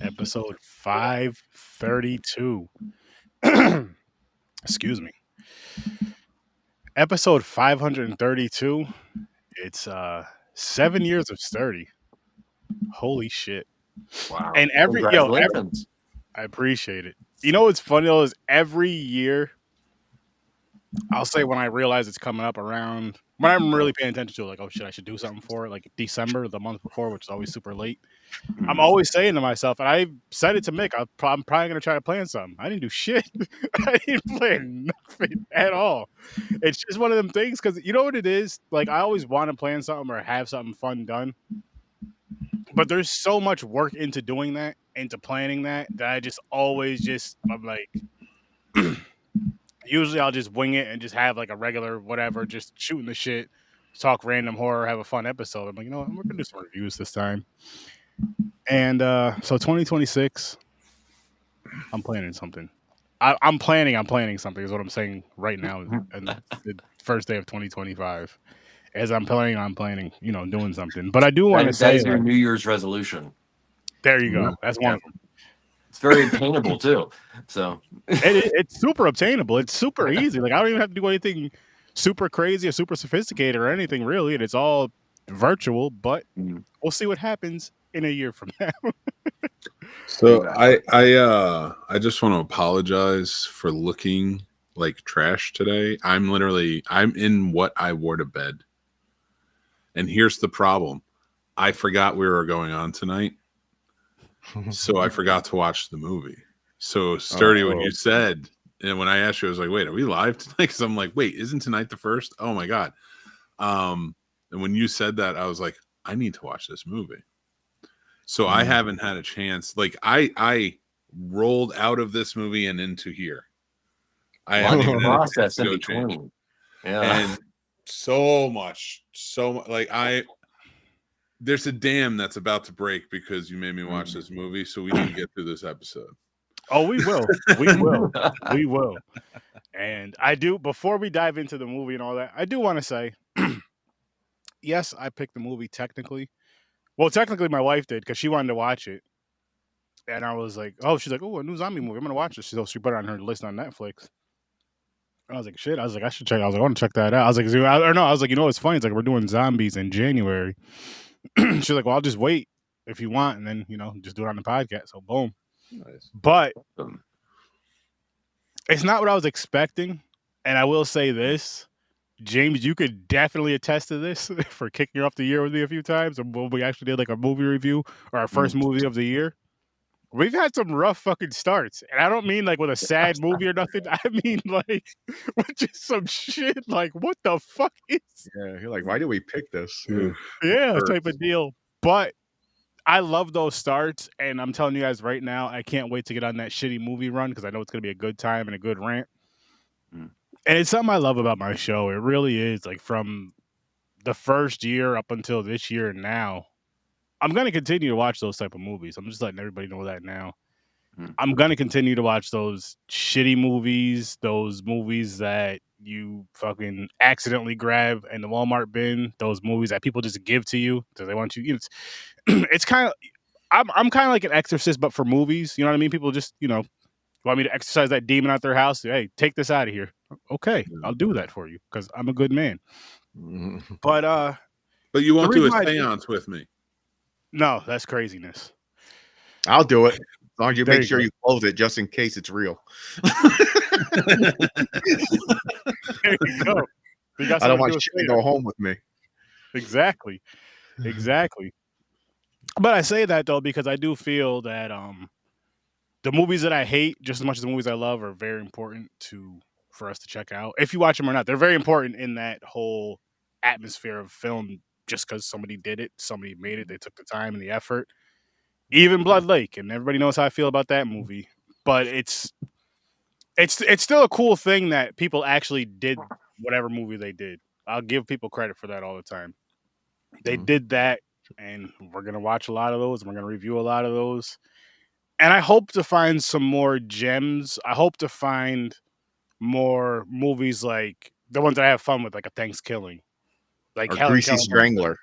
episode 532. Excuse me. Episode 532. It's 7 years of sturdy. Holy shit. Wow. And Congratulations. I appreciate it. You know what's funny though is every year I'll say when I realize it's coming up around when I'm really paying attention to it, like, oh shit, I should do something for it, like December, the month before, which is always super late. I'm always saying to myself, and I said it to Mick, I'm probably going to try to plan something. I didn't do shit. I didn't plan nothing at all. It's just one of them things because you know what it is? Like, I always want to plan something or have something fun done. But there's so much work into doing that, into planning that I just always I'm like, usually I'll just wing it and just have like a regular whatever, just shooting the shit, talk random horror, have a fun episode. I'm like, you know what? We're going to do some reviews this time. And so 2026, I'm planning something. I'm planning something is what I'm saying right now. And the first day of 2025, as I'm planning, doing something. But I do want to say that is your New Year's resolution. There you go. That's one of them. It's very attainable too. So it's super obtainable. It's super easy. Like I don't even have to do anything super crazy or super sophisticated or anything really. And it's all virtual. But we'll see what happens in a year from now. So I just want to apologize for looking like trash today. I'm in what I wore to bed. And here's the problem. I forgot we were going on tonight. So I forgot to watch the movie. So Sturdy, when you said, and when I asked you, I was like, wait, are we live tonight? Because I'm like, wait, isn't tonight the first? Oh my God. And when you said that, I was like, I need to watch this movie. So I haven't had a chance. Like I rolled out of this movie and into here. I haven't even process in between. Yeah. And so much like there's a dam that's about to break because you made me watch this movie. So we need to get through this episode. Oh, we will. We will. And I do, before we dive into the movie and all that, I do want to say, yes, I picked the movie technically. Well, technically my wife did because she wanted to watch it. And I was like, she's like, a new zombie movie. I'm going to watch this. So she put it on her list on Netflix. I was like, shit. I was like, I should check. I was like, I want to check that out. I was like, I was like, you know, it's funny. It's like, we're doing zombies in January. She's like, well, I'll just wait if you want. And then, just do it on the podcast. So boom. Nice. But it's not what I was expecting. And I will say this, James, you could definitely attest to this for kicking off the year with me a few times. When we actually did like a movie review or our first movie of the year. We've had some rough fucking starts. And I don't mean like with a sad movie or nothing. I mean like with just some shit like, what the fuck is... Yeah, you're like, why do we pick this? Yeah, type of deal. But I love those starts. And I'm telling you guys right now, I can't wait to get on that shitty movie run because I know it's going to be a good time and a good rant. And it's something I love about my show. It really is. Like from the first year up until this year and now, I'm going to continue to watch those type of movies. I'm just letting everybody know that now. I'm going to continue to watch those shitty movies, those movies that you fucking accidentally grab in the Walmart bin, those movies that people just give to you because they want you. It's kind of, I'm kind of like an exorcist, but for movies. You know what I mean? People just, want me to exorcise that demon out their house. Hey, take this out of here. Okay, I'll do that for you because I'm a good man. But you won't do a seance with me. No, that's craziness. I'll do it. As long as you make sure you close it just in case it's real. There you go. I don't want shit to go home with me. Exactly. But I say that though because I do feel that the movies that I hate just as much as the movies I love are very important for us to check out. If you watch them or not, they're very important in that whole atmosphere of film. Just because somebody did it, somebody made it, they took the time and the effort. Even Blood Lake, and everybody knows how I feel about that movie. But it's still a cool thing that people actually did whatever movie they did. I'll give people credit for that all the time. They did that, and we're gonna watch a lot of those, and we're gonna review a lot of those. And I hope to find some more gems. I hope to find more movies like the ones that I have fun with, like a Thanksgiving. Like Greasy Strangler.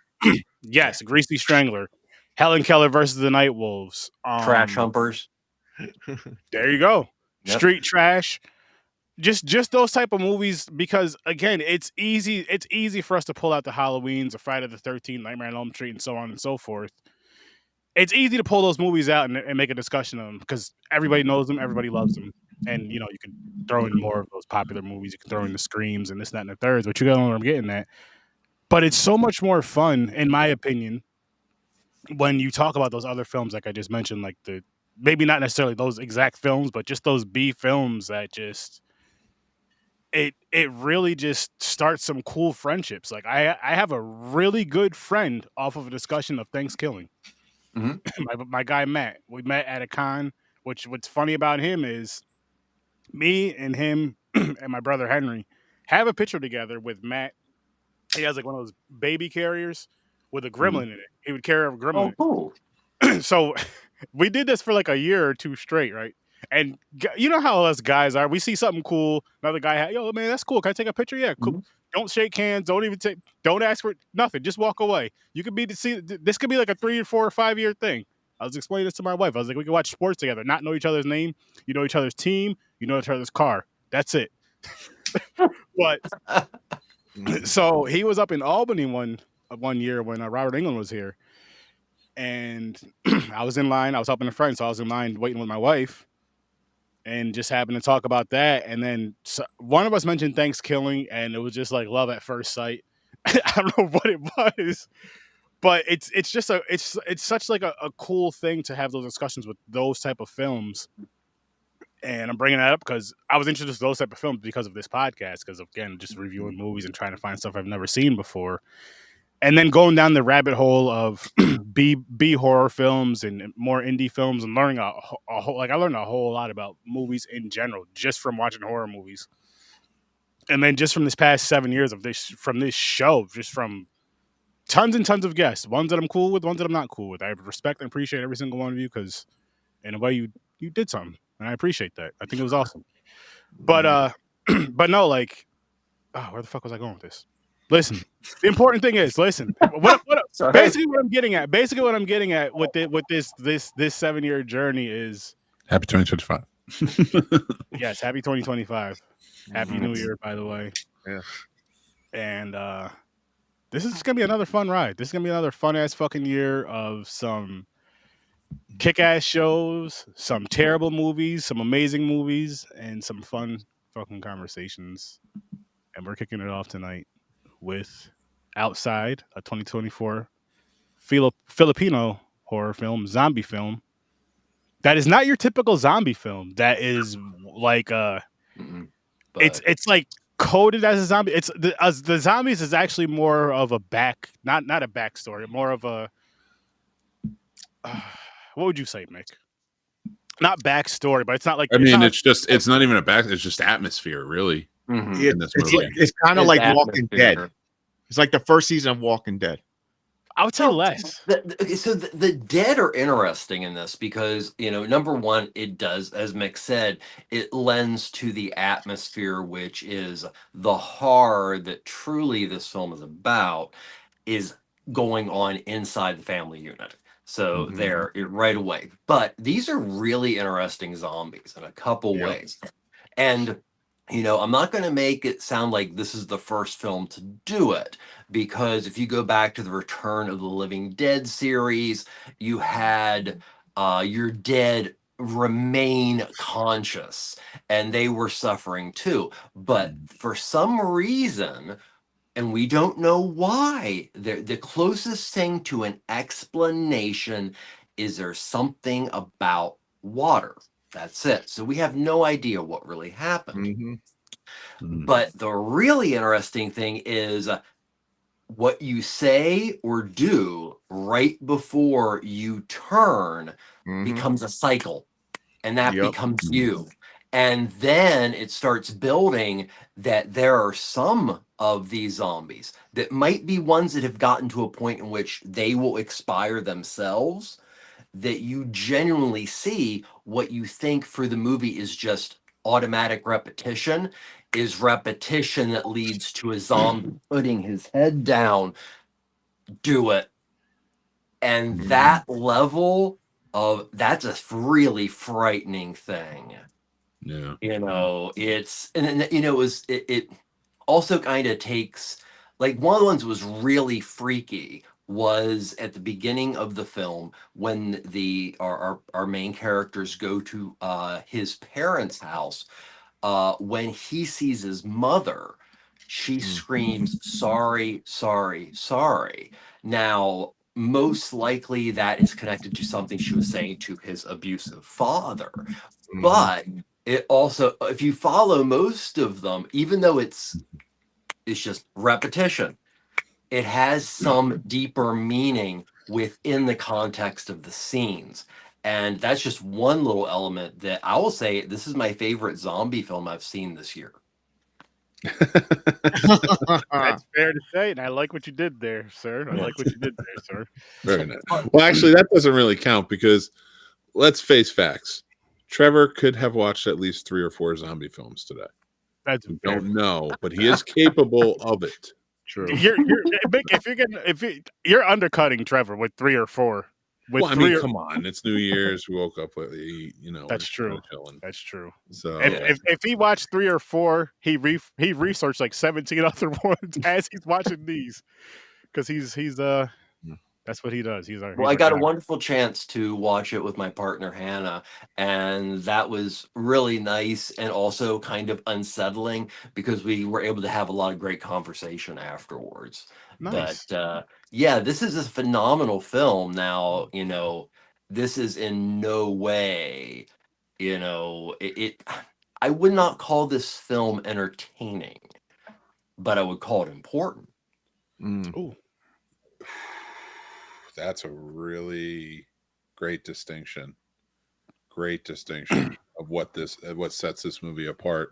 Yes, Greasy Strangler. Helen Keller versus the Night Wolves. Trash humpers. There you go. Yep. Street Trash. Just those type of movies, because again, it's easy for us to pull out the Halloweens, or Friday the 13th, Nightmare on Elm Street, and so on and so forth. It's easy to pull those movies out and make a discussion of them, because everybody knows them, everybody loves them, and you can throw in more of those popular movies. You can throw in the Screams and this, that, and the thirds, but you know what I'm getting at. But it's so much more fun, in my opinion, when you talk about those other films, like I just mentioned, like maybe not necessarily those exact films, but just those B films that just it really just starts some cool friendships. Like I have a really good friend off of a discussion of Thanksgiving. My guy Matt. We met at a con. What's funny about him is me and him and my brother Henry have a picture together with Matt. He has like one of those baby carriers with a gremlin in it. He would carry a gremlin. Oh, cool. So we did this for like a year or two straight, right? And you know how us guys are. We see something cool. Another guy, yo, man, that's cool. Can I take a picture? Yeah, cool. Don't shake hands. Don't ask for nothing. Just walk away. You could this could be like a 3 or 4 or 5 year thing. I was explaining this to my wife. I was like, we can watch sports together, not know each other's name. You know each other's team. You know each other's car. That's it. But so he was up in Albany one year when Robert England was here. And I was in line. I was helping a friend, so I was in line waiting with my wife. And just happened to talk about that, and then one of us mentioned Thanksgiving, and it was just like love at first sight. I don't know what it was, but it's just it's such like a cool thing to have those discussions with those type of films. And I'm bringing that up because I was introduced to those type of films because of this podcast. Because again, just reviewing movies and trying to find stuff I've never seen before. And then going down the rabbit hole of B horror films and more indie films, and learning a whole, like I learned a whole lot about movies in general just from watching horror movies. And then just from this past 7 years of this show, just from tons and tons of guests, ones that I'm cool with, ones that I'm not cool with. I respect and appreciate every single one of you, because in a way you did something, and I appreciate that. I think it was awesome. But but no, like, where the fuck was I going with this? Listen, the important thing is, listen. Basically, what I'm getting at with this 7 year journey is happy 2025. Yes, happy 2025. Happy New Year, by the way. Yeah. And this is gonna be another fun ride. This is gonna be another fun ass fucking year of some kick ass shows, some terrible movies, some amazing movies, and some fun fucking conversations. And we're kicking it off tonight with Outside, a 2024 Filipino horror film, zombie film. That is not your typical zombie film. That is like it's like coded as a zombie. It's the zombies is actually more of a not a backstory, more of a what would you say, Mick? Not backstory, but it's not like it's not even it's just atmosphere, really. It's kind of like Walking Dead. It's like the first season of Walking Dead. I would say less. So the dead are interesting in this because, number one, it does, as Mick said, it lends to the atmosphere, which is the horror that truly this film is about, is going on inside the family unit. So there, right away. But these are really interesting zombies in a couple ways. And I'm not going to make it sound like this is the first film to do it, because if you go back to the Return of the Living Dead series, you had your dead remain conscious, and they were suffering too. But for some reason, and we don't know why, the closest thing to an explanation is there's something about water. That's it. So we have no idea what really happened. But the really interesting thing is what you say or do right before you turn becomes a cycle, and that becomes you. And then it starts building that there are some of these zombies that might be ones that have gotten to a point in which they will expire themselves, that you genuinely see what you think for the movie is just automatic repetition, is repetition that leads to a zombie putting his head down. Do it. And that level of that's a really frightening thing. Yeah. You know, it's and you know, it also kind of takes like one of the ones that was really freaky was at the beginning of the film when our main characters go to his parents' house. When he sees his mother, she screams, "Sorry, sorry, sorry." Now, most likely that is connected to something she was saying to his abusive father. But it also, if you follow most of them, even though it's just repetition, it has some deeper meaning within the context of the scenes. And that's just one little element that I will say this is my favorite zombie film I've seen this year. That's fair to say, and I like what you did there, sir. I like what you did there, sir. Very nice. Well, actually, that doesn't really count because let's face facts. Trevor could have watched at least 3 or 4 zombie films today. That's We fair. don't know, but he is capable of it. True. You're Mick, you're undercutting Trevor with 3 or 4. With Well, I 3 mean, or, come on. It's New Year's. We woke up with, you know, that's we're true. chilling. That's true. So If he watched 3 or 4, he researched like 17 other ones as he's watching these, because he's that's what he does. He's our I got a guy. wonderful chance to watch it with my partner Hannah, and that was really nice and also kind of unsettling because we were able to have a lot of great conversation afterwards. Nice. But yeah, this is a phenomenal film. Now, you know, this is in no way, you know, I would not call this film entertaining, but I would call it important. Ooh. that's a really great distinction. Great distinction of what sets this movie apart.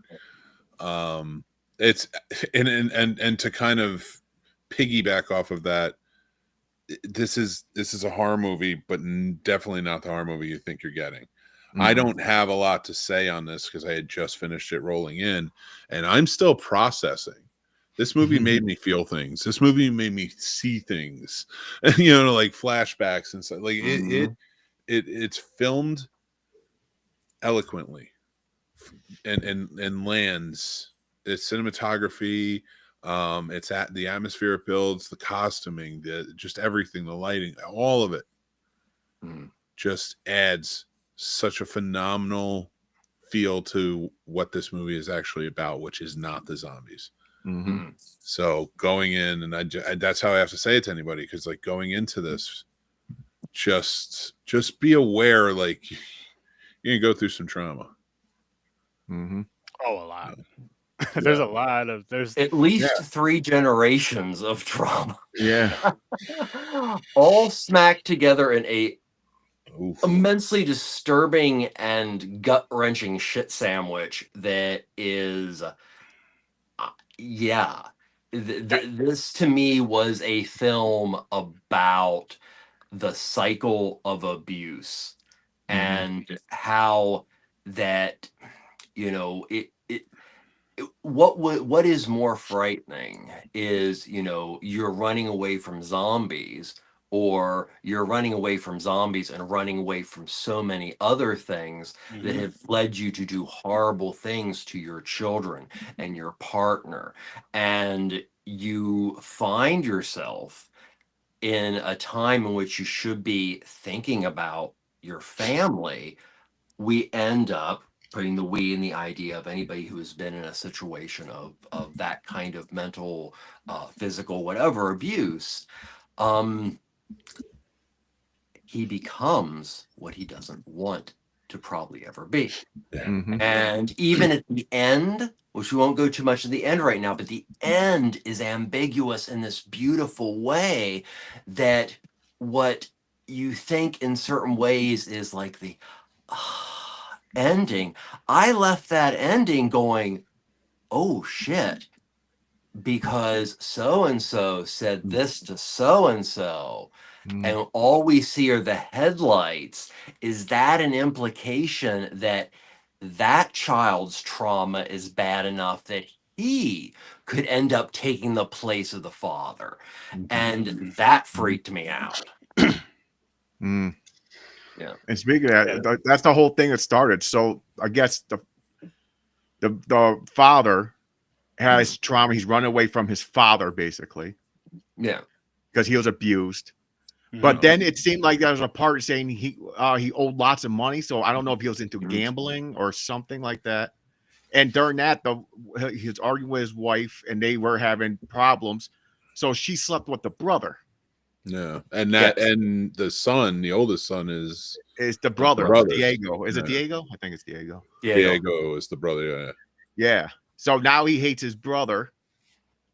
It's and to kind of piggyback off of that, this is a horror movie, but definitely not the horror movie you think you're getting. I don't have a lot to say on this because I had just finished it rolling in, and I'm still processing. This movie made me feel things. This movie made me see things, you know, like flashbacks and stuff. Like it's filmed eloquently, and lands. Its cinematography, it's at the atmosphere it builds, the costuming, just everything, the lighting, all of it, just adds such a phenomenal feel to what this movie is actually about, which is not the zombies. So going in, and I that's how I have to say it to anybody, because like going into this, just be aware, like you're gonna go through some trauma. Oh, a lot. There's a lot of there's at least 3 generations of trauma. Yeah. All smacked together in a Oof. immensely disturbing and gut-wrenching shit sandwich that is this to me was a film about the cycle of abuse and how that, you know, what is more frightening is, you know, you're running away from zombies, or you're running away from zombies and running away from so many other things that have led you to do horrible things to your children and your partner, and you find yourself in a time in which you should be thinking about your family. We end up putting the we in the idea of anybody who has been in a situation of that kind of mental, physical, whatever abuse. He becomes what he doesn't want to probably ever be. And even at the end, which we won't go too much in the end right now, but the end is ambiguous in this beautiful way that what you think in certain ways is like the ending. I left that ending going, oh shit, because so and so said this to so and so, and all we see are the headlights. Is that an implication that that child's trauma is bad enough that he could end up taking the place of the father? And that freaked me out. Mm. Yeah. And speaking of that, that's the whole thing that started. So I guess the father has trauma. He's run away from his father, basically. Yeah. Because he was abused. But then it seemed like there was a part saying he owed lots of money. So I don't know if he was into gambling or something like that. And during that, he was arguing with his wife, and they were having problems. So she slept with the brother. Yeah, and and the son, the oldest son, is the brother, Diego. Is it Yeah. Diego? I think it's Diego. Diego is the brother. Yeah. So now he hates his brother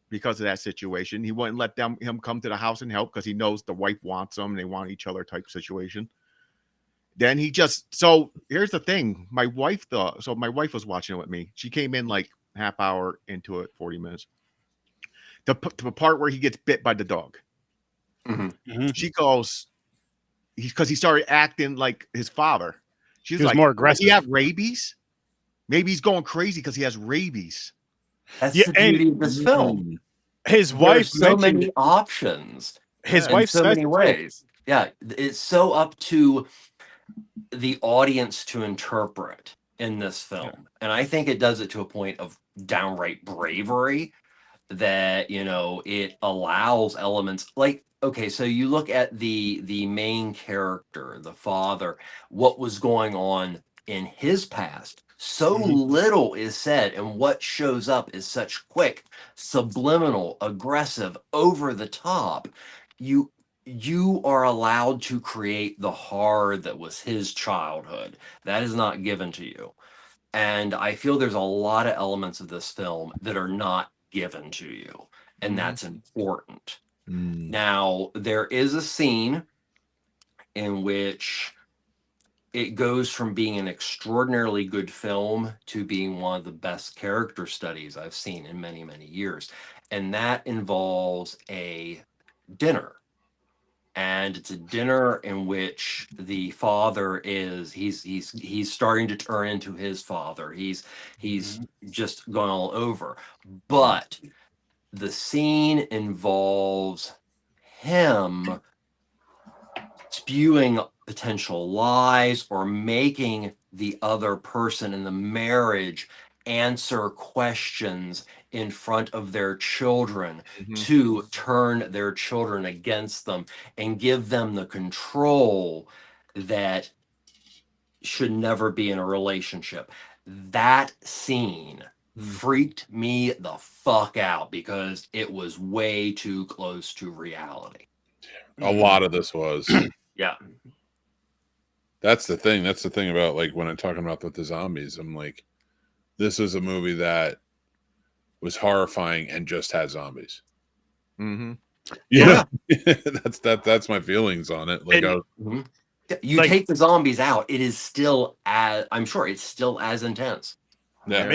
because of that situation. He wouldn't let him come to the house and help because he knows the wife wants him. And they want each other type situation. Then so here's the thing. My wife my wife was watching it with me. She came in like half hour into it, 40 minutes. The part where he gets bit by the dog. She goes, because he started acting like his father. She's like, more aggressive. Does he have rabies? Maybe he's going crazy because he has rabies. That's the beauty of this film. His wife so many options. His wife so many ways. Yeah, it's so up to the audience to interpret in this film. And I think it does it to a point of downright bravery that, it allows elements like, okay, so you look at the main character, the father, what was going on in his past. So little is said, and what shows up is such quick, subliminal, aggressive, over the top. You are allowed to create the horror that was his childhood. That is not given to you. And I feel there's a lot of elements of this film that are not given to you. And that's important. Now, there is a scene in which it goes from being an extraordinarily good film to being one of the best character studies I've seen in many, many years. And that involves a dinner. And it's a dinner in which the father he's starting to turn into his father. He's just gone all over. But the scene involves him spewing potential lies or making the other person in the marriage answer questions in front of their children to turn their children against them and give them the control that should never be in a relationship. That scene freaked me the fuck out because it was way too close to reality. A lot of this was. Yeah. That's the thing. That's the thing about, like, when I'm talking about the zombies, I'm like, this is a movie that was horrifying and just had zombies. Yeah. that's my feelings on it. Like, you take the zombies out, it is still I'm sure it's still as intense. Yeah.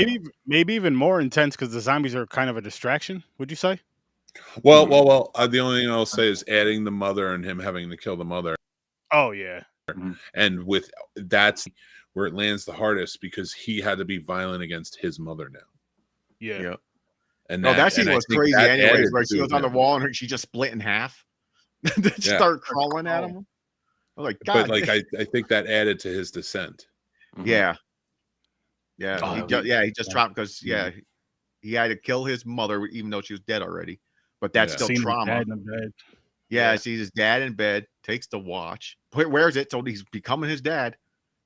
Maybe even more intense because the zombies are kind of a distraction, would you say? Well, the only thing I'll say is adding the mother and him having to kill the mother. Oh, yeah. And that's where it lands the hardest because he had to be violent against his mother now. Yeah. And that scene was crazy anyways, where she was on the wall and she just split in half. Start crawling at him. I'm like, God. But I think that added to his descent. Yeah. Yeah. He just dropped because he had to kill his mother even though she was dead already. But that's still trauma. Sees his dad in bed, takes the watch, wears it, so he's becoming his dad.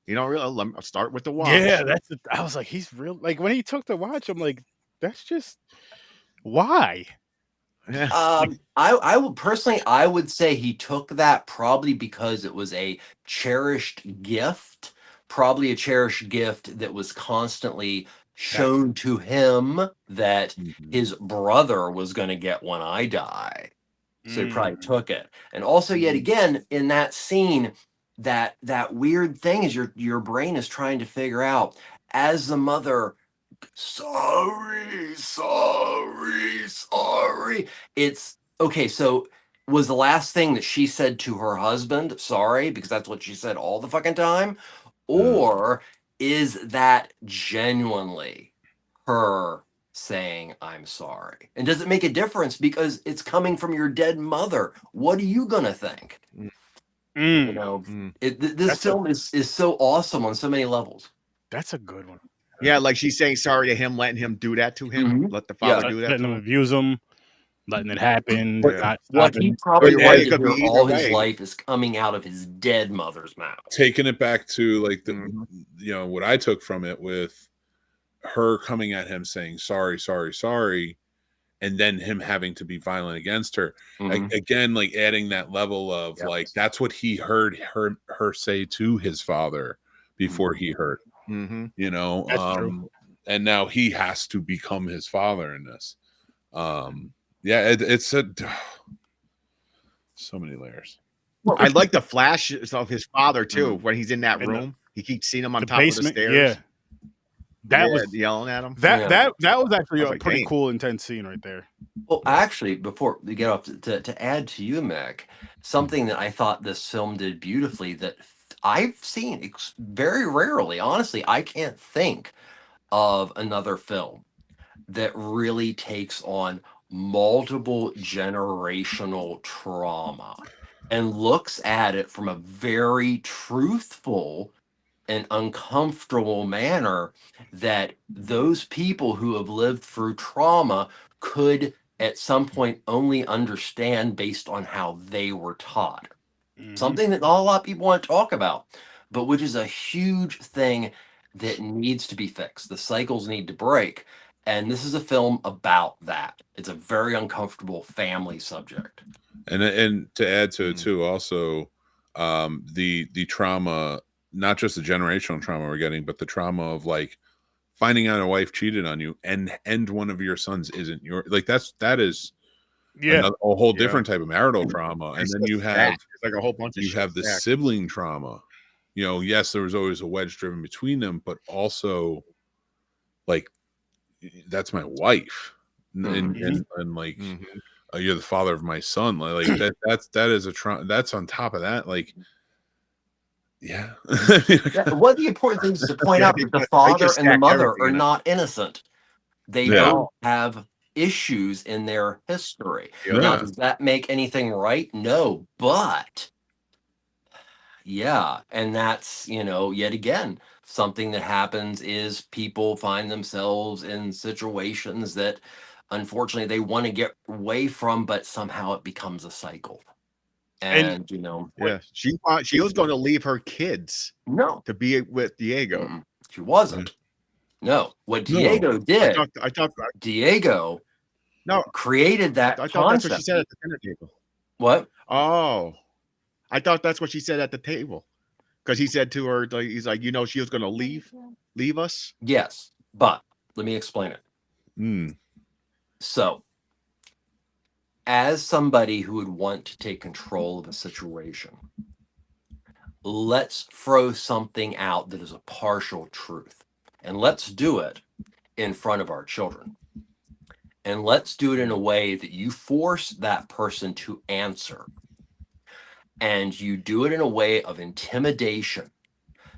Let me start with the watch. Yeah, I was like, he's real. Like when he took the watch, I'm like, that's just why. I would personally, I would say he took that probably because it was a cherished gift, probably a cherished gift that was constantly shown to him that his brother was going to get when I die. So he probably took it. And also, yet again, in that scene, that weird thing is your brain is trying to figure out as the mother, sorry. It's okay. So was the last thing that she said to her husband, sorry, because that's what she said all the fucking time? Or is that genuinely her saying I'm sorry? And does it make a difference because it's coming from your dead mother? What are you gonna think? You know, this film is so awesome on so many levels. That's a good one. Yeah, like she's saying sorry to him, letting him do that to him. Let the father do that letting to him him. abuse him, letting it happen. What he probably But wanted it to could be hear either all his way. life is coming out of his dead mother's mouth. Taking it back to like the, you know, what I took from it with her coming at him saying sorry, and then him having to be violent against her. Again, like adding that level of like that's what he heard her say to his father before he heard. You know, That's true. and now he has to become his father in this. Yeah, it's a so many layers. Well, I like the flashes of his father too when he's in that room. He keeps seeing him on top of the stairs. Yeah, that was yelling at him. That was actually a like, pretty dang. cool, intense scene right there. Well, actually, before we get off to add to you, Mick, something that I thought this film did beautifully that I've seen very rarely. Honestly, I can't think of another film that really takes on multiple generational trauma and looks at it from a very truthful and uncomfortable manner that those people who have lived through trauma could at some point only understand based on how they were taught. Something that not a lot of people want to talk about, but which is a huge thing that needs to be fixed. The cycles need to break. And this is a film about that. It's a very uncomfortable family subject. And to add to it too, also the trauma, not just the generational trauma we're getting, but the trauma of like finding out a wife cheated on you and one of your sons isn't your, like that is a whole different type of marital trauma. And then you have like a whole bunch of you have the sibling trauma. You know, yes, there was always a wedge driven between them, but also like that's my wife, and like you're the father of my son. Like that is a trauma. That's on top of that, like. Yeah. One of the important things to point out is the father and the mother are not innocent. They don't have issues in their history. Now, does that make anything right? No, but and that's, you know, yet again, something that happens is people find themselves in situations that unfortunately they want to get away from, but somehow it becomes a cycle. And you know, she was going to leave her kids to be with Diego. She wasn't. No, what Diego did, I thought Diego created that I thought concept. that's what she said at the dinner table. What? Oh, I thought that's what she said at the table, because he said to her, like, he's like, you know, she was going to leave us. Yes, but let me explain it. So, as somebody who would want to take control of a situation, let's throw something out that is a partial truth. And let's do it in front of our children. And let's do it in a way that you force that person to answer. And you do it in a way of intimidation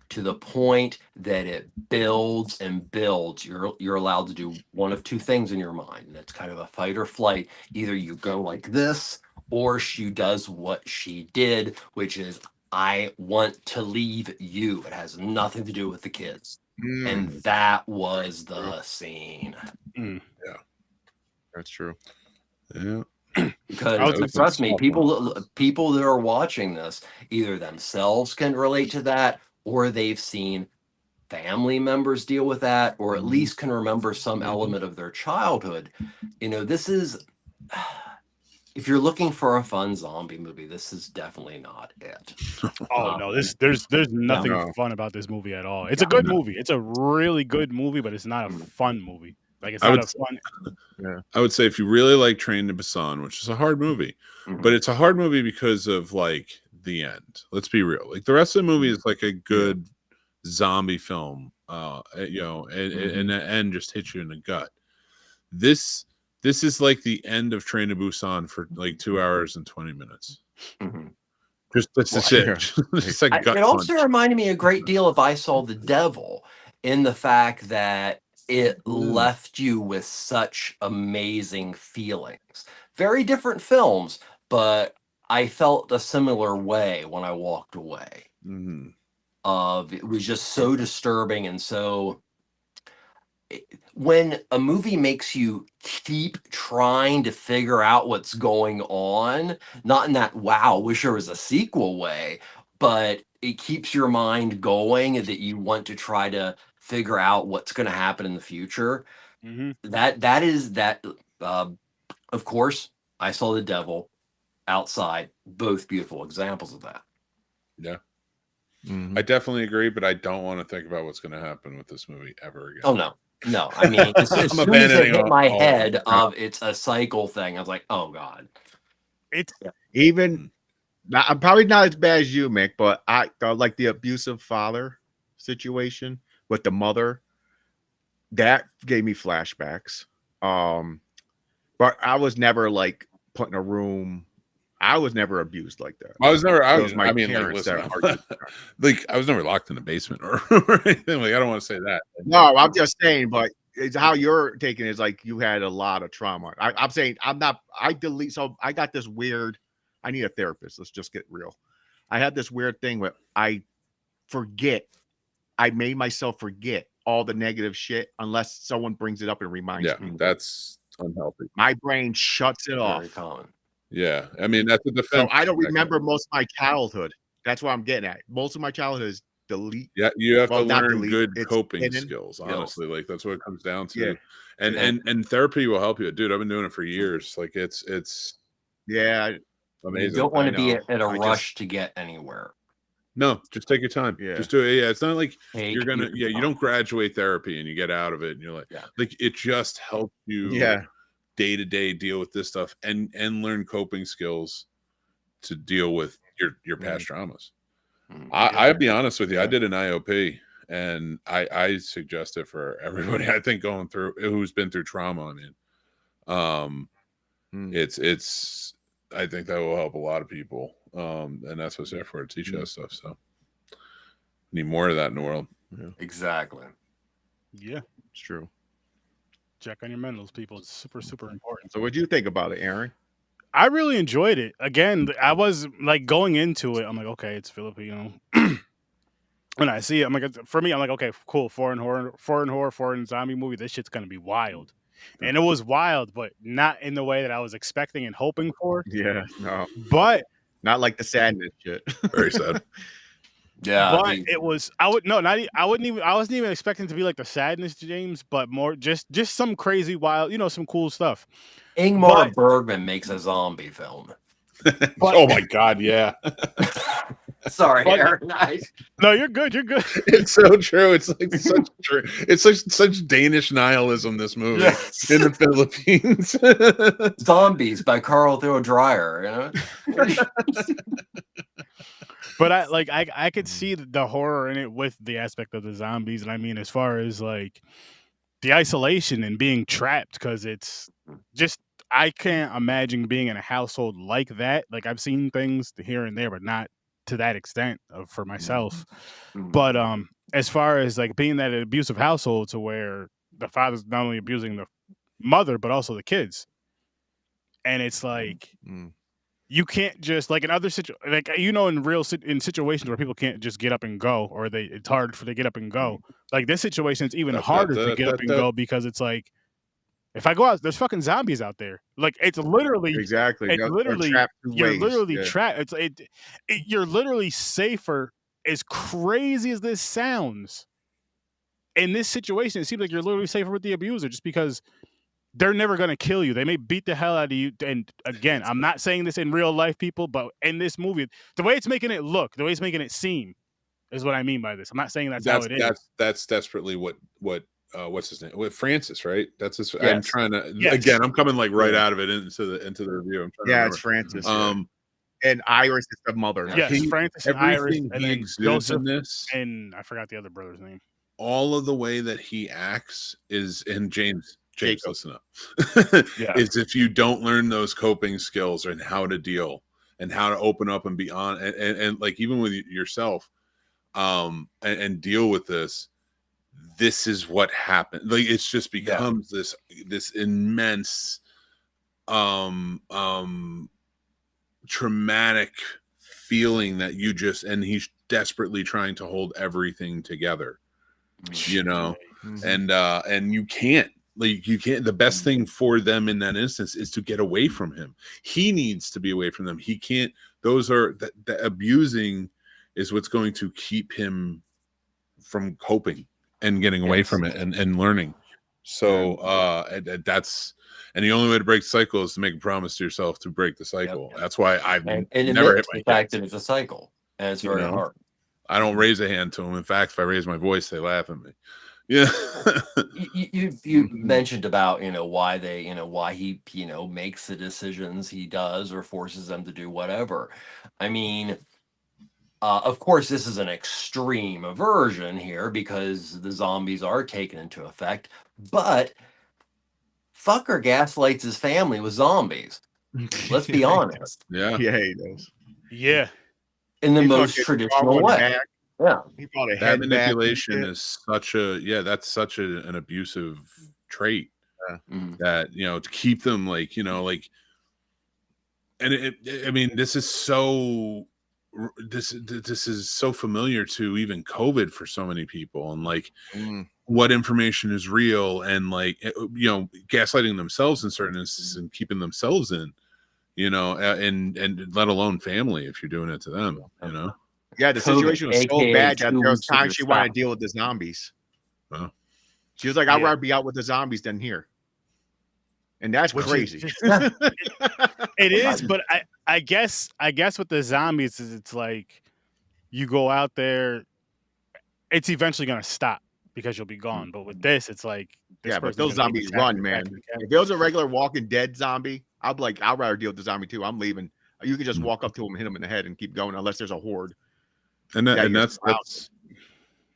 to the point that it builds and builds. You're allowed to do one of two things in your mind. That's kind of a fight or flight. Either you go like this, or she does what she did, which is, I want to leave you. It has nothing to do with the kids. And that was the scene. Yeah, that's true. Yeah. Because trust me, people that are watching this either themselves can relate to that, or they've seen family members deal with that, or at least can remember some element of their childhood. You know, this is, if you're looking for a fun zombie movie, this is definitely not it. Oh no, there's nothing fun about this movie at all. It's a good movie. It's a really good movie, but it's not a fun movie. Like it's not a fun. I would say if you really like Train to Busan, which is a hard movie, but it's a hard movie because of like the end. Let's be real. Like the rest of the movie is like a good zombie film, you know, and the end just hits you in the gut. This is like the end of Train to Busan for like 2 hours and 20 minutes. Just that's it. It's like gut it also punch. reminded me a great deal of I Saw the Devil, in the fact that it left you with such amazing feelings. Very different films, but I felt a similar way when I walked away. Mm-hmm. It was just so disturbing and so. When a movie makes you keep trying to figure out what's going on, not in that wow, wish there was a sequel way, but it keeps your mind going that you want to try to figure out what's going to happen in the future. Mm-hmm. That is that. Of course, I saw the devil outside. Both beautiful examples of that. Yeah. Mhm. I definitely agree, but I don't want to think about what's going to happen with this movie ever again. Oh no! I mean, as I'm soon as it abandoning hit my all head of of it's a cycle thing, I was like, oh god. It's Even I'm probably not as bad as you, Mick, but I like the abusive father situation with the mother. That gave me flashbacks. But I was never like put in a room. I was never abused like that. I was never. It was my I mean, like, parents listen, that argued. like I was never locked in a basement or anything. Like, I don't want to say that. No, I'm just saying, but it's how you're taking it is like you had a lot of trauma. I'm saying I'm not. I delete. So I got this weird. I need a therapist. Let's just get real. I had this weird thing where I forget. I made myself forget all the negative shit unless someone brings it up and reminds Yeah, me. that's unhealthy. My brain shuts it Very off. common. Yeah, I mean that's a defense. So I don't mechanism. remember most of my childhood. That's what I'm getting at. Most of my childhood is delete. Yeah, you have Well, to not learn delete, good it's coping hidden. skills. Honestly, like that's what it comes down to. Yeah. And therapy will help you, dude. I've been doing it for years. Like it's Yeah. You amazing. don't want to be know. at a I rush just- to get anywhere. No, just take your time. Yeah. Just do it. Yeah, it's not like Take you're gonna. your Yeah, you time. don't graduate therapy and you get out of it and you're like, Yeah. like it just helps you. Yeah. Day to day deal with this stuff and learn coping skills to deal with your past traumas. I'll be honest with you. I did an IOP and I suggest it for everybody. I think going through who's been through trauma. I mean, it's I think that will help a lot of people. And that's what's there for, to teach us stuff. So need more of that in the world. Yeah. Exactly. yeah. It's true. Check on your mentals, people. It's super, super important. So what do you think about it, Aaron? I really enjoyed it. Again, I was like going into it. I'm like, okay, it's Filipino. When I see it, I'm like, for me, I'm like, okay, cool, foreign horror, foreign zombie movie. This shit's gonna be wild, and it was wild, but not in the way that I was expecting and hoping for. Yeah. No. But Not like the sadness shit. Very sad. Yeah. but it was. I would no, not. I wouldn't even. I wasn't even expecting it to be like the sadness, James, but more just some crazy wild, some cool stuff. Ingmar But- Bergman makes a zombie film. Oh my god, yeah. Sorry, But- Aaron. No, you're good. You're good. It's so true. It's like such true. It's like such Danish nihilism, this movie Yes. in the Philippines. Zombies by Carl Theo Dreyer. But I could see the horror in it with the aspect of the zombies, and I mean as far as like the isolation and being trapped, because it's just I can't imagine being in a household like that. Like I've seen things here and there, but not to that extent for myself. But as far as like being that abusive household to where the father's not only abusing the mother but also the kids, and it's like. You can't just like in other situations, like in situations where people can't just get up and go, or it's hard for they get up and go. Like this situation, it's even harder to get up and go because it's like if I go out, there's fucking zombies out there. Like it's literally Exactly. It's They're literally trapped two you're ways. literally Yeah. trapped. You're literally safer. As crazy as this sounds, in this situation, it seems like you're literally safer with the abuser, just because. They're never going to kill you. They may beat the hell out of you. And again, I'm not saying this in real life, people, but in this movie, the way it's making it look, the way it's making it seem is what I mean by this. I'm not saying that's how it is. That's desperately what what's his name? With Francis, right? That's his. Yes. I'm trying to Yes. again. I'm coming like right out of it into the review. I'm trying Yeah, to it's Francis. remember. And Iris is the mother. Yes, Francis and Iris, everything and he then exudes Joseph, in this, and I forgot the other brother's name. all of the way that he acts is, and James, Jacob. listen up. Yeah. Is if you don't learn those coping skills and how to deal and how to open up and be on and like even with yourself, and deal with this. This is what happened. Like it's just becomes this immense traumatic feeling that you just, and he's desperately trying to hold everything together, you know, and you can't, like, you can't. The best thing for them in that instance is to get away from him. He needs to be away from them. He can't. Those are the abusing is what's going to keep him from coping and getting away from it and learning. So that's, and the only way to break the cycle is to make a promise to yourself to break the cycle. That's why I've and never hit the my fact kids. that it's a cycle, and it's very hard. I don't raise a hand to them. In fact, if I raise my voice, they laugh at me. Yeah. You mentioned about, why they, why he, makes the decisions he does or forces them to do whatever. I mean, of course, this is an extreme version here because the zombies are taken into effect, but fucker gaslights his family with zombies. Let's be honest. Yeah. Yeah, he does. Yeah. In the most traditional way. Yeah. He brought a That head manipulation back is such a, that's such an abusive trait that, to keep them like, like, and I mean, this is so familiar to even COVID for so many people, and like what information is real, and like, gaslighting themselves in certain instances and keeping themselves in, and let alone family if you're doing it to them, Yeah, the situation was so bad that there was times she wanted to deal with the zombies. Wow. She was like, I'd rather be out with the zombies than here. And that's crazy. It is, but I guess with the zombies is it's like you go out there, it's eventually gonna stop because you'll be gone. But with this, it's like but those zombies run, man. If it was a regular Walking Dead zombie, I'd be like, I'd rather deal with the zombie too. I'm leaving. You can just walk up to him and hit him in the head and keep going unless there's a horde. And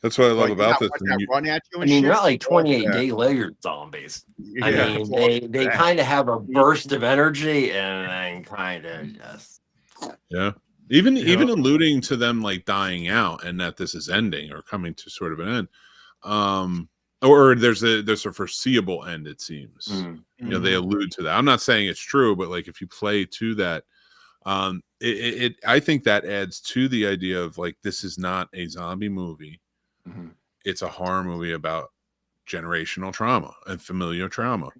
that's what I love about this. Run at you. I mean, they're not like 28-day layered zombies. I mean, they kind of have a burst of energy and then kind of just. Yeah. Even alluding to them like dying out and that this is ending or coming to sort of an end. Or there's a foreseeable end, it seems. They allude to that. I'm not saying it's true, but like if you play to that, I think that adds to the idea of like, this is not a zombie movie. It's a horror movie about generational trauma and familial trauma.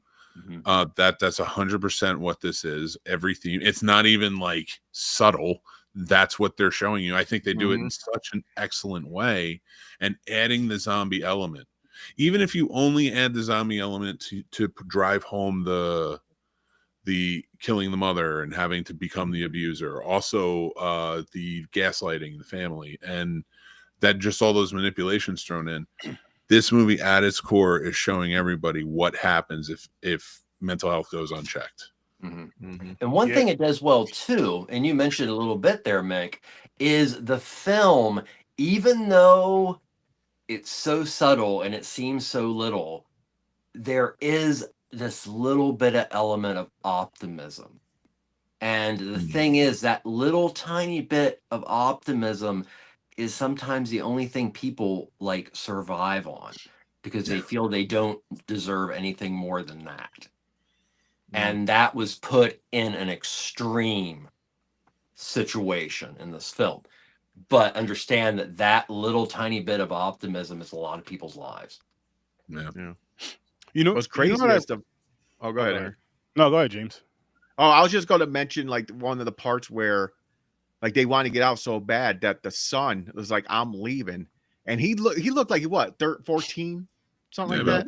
That's 100% what this is. Everything. It's not even like subtle. That's what they're showing you. I think they do it in such an excellent way, and adding the zombie element, even if you only add the zombie element to drive home the killing the mother and having to become the abuser, also the gaslighting the family, and that just all those manipulations thrown in. This movie at its core is showing everybody what happens if mental health goes unchecked. And one thing it does well too, and you mentioned a little bit there, Mick, is the film, even though it's so subtle and it seems so little, there is this little bit of element of optimism. And the thing is, that little tiny bit of optimism is sometimes the only thing people like survive on, because they feel they don't deserve anything more than that. And that was put in an extreme situation in this film. But understand that little tiny bit of optimism is a lot of people's lives. Yeah. What's crazy is the. Oh, go ahead, Aaron. No, go ahead, James. Oh, I was just going to mention like one of the parts where, like, they want to get out so bad that the son was like, "I'm leaving," and he looked like what 14, something like that.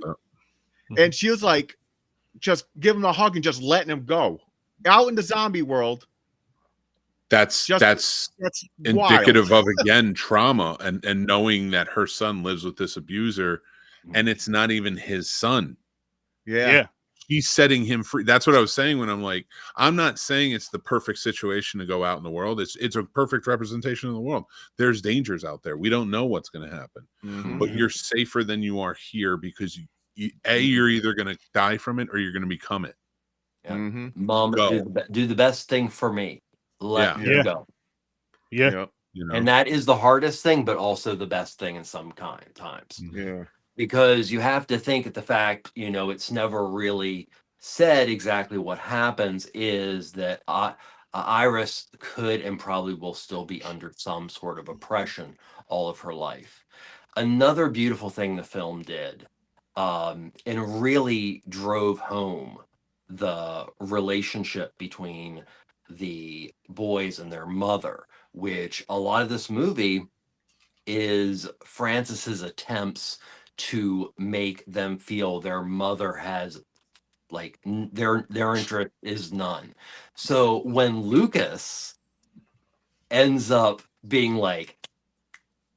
And she was like, just give him a hug and just letting him go out in the zombie world. That's indicative of, again, trauma and knowing that her son lives with this abuser, and it's not even his son. Yeah. He's setting him free. That's what I was saying when I'm like, I'm not saying it's the perfect situation to go out in the world. It's a perfect representation of the world. There's dangers out there. We don't know what's going to happen, but you're safer than you are here because you're either going to die from it or you're going to become it. Mom, do the best thing for me. Let me go. And that is the hardest thing, but also the best thing in some times. Because you have to think at the fact, it's never really said exactly what happens, is that Iris could and probably will still be under some sort of oppression all of her life. Another beautiful thing the film did, and really drove home the relationship between the boys and their mother, which a lot of this movie is Francis's attempts to make them feel their mother has like their interest is none. So when Lucas ends up being like,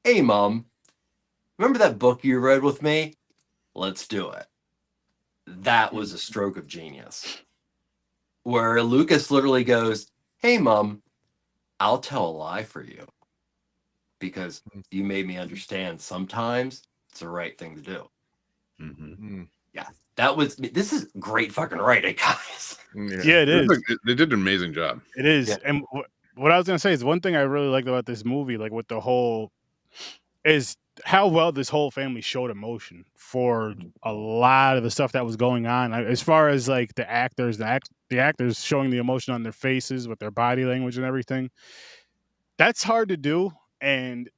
"Hey mom, remember that book you read with me? Let's do it." That was a stroke of genius. Where Lucas literally goes, "Hey mom, I'll tell a lie for you because you made me understand sometimes it's the right thing to do." Yeah, this is great fucking writing, guys. Yeah, it is. They did an amazing job. It is. Yeah. And what I was gonna say is one thing I really liked about this movie, like with the whole, is how well this whole family showed emotion for a lot of the stuff that was going on. As far as like the actors, the actors showing the emotion on their faces with their body language and everything. That's hard to do, and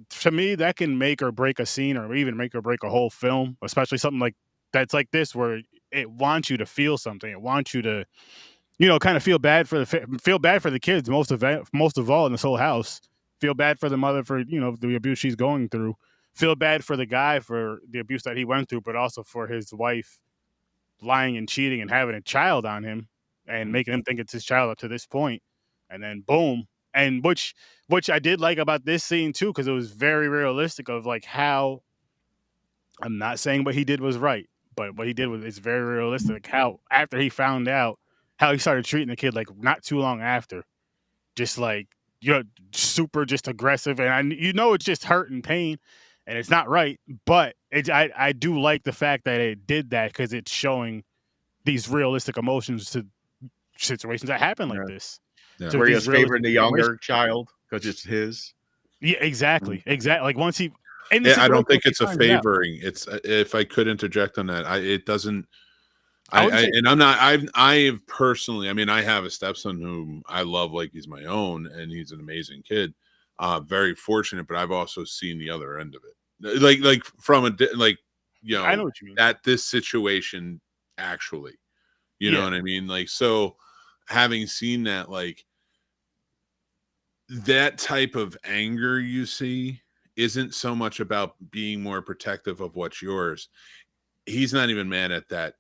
to me, that can make or break a scene, or even make or break a whole film, especially something like that's like this, where it wants you to feel something. It wants you to, kind of feel bad for the kids most of all in this whole house. Feel bad for the mother for the abuse she's going through. Feel bad for the guy for the abuse that he went through, but also for his wife lying and cheating and having a child on him and making him think it's his child up to this point. And then boom. And which I did like about this scene too, because it was very realistic of like how, I'm not saying what he did was right, but what he did was, it's very realistic. How after he found out, how he started treating the kid, like not too long after, just like super just aggressive, and it's just hurt and pain, and it's not right. But I do like the fact that it did that because it's showing these realistic emotions to situations that happen like this. Yeah. Where he was favoring the younger child because it's his. Yeah, exactly. Like once he. I don't think it's a favoring. It's, if I could interject on that, it doesn't. I personally, I mean, I have a stepson whom I love like he's my own, and he's an amazing kid. Very fortunate, but I've also seen the other end of it. Like from I know what you mean. At this situation, actually, you know what I mean? Like, so having seen that, like that type of anger you see isn't so much about being more protective of what's yours. He's not even mad at that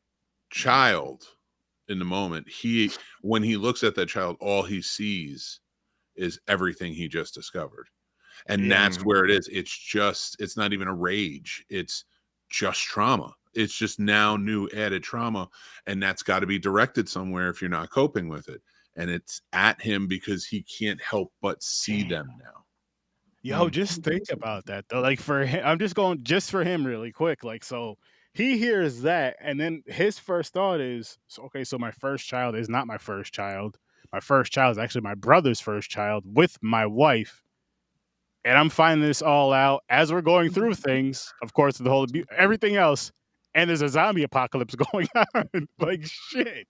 child in the moment. When he looks at that child, all he sees is everything he just discovered. And that's where it is. It's not even a rage. It's just trauma. It's just now new added trauma. And that's got to be directed somewhere if you're not coping with it. And it's at him because he can't help but see them now. Yo, just think about that though. Like for him, I'm just going just for him really quick. Like, so he hears that, and then his first thought is, okay, so my first child is not my first child. My first child is actually my brother's first child with my wife. And I'm finding this all out as we're going through things, of course, the whole everything else. And there's a zombie apocalypse going on. Like shit.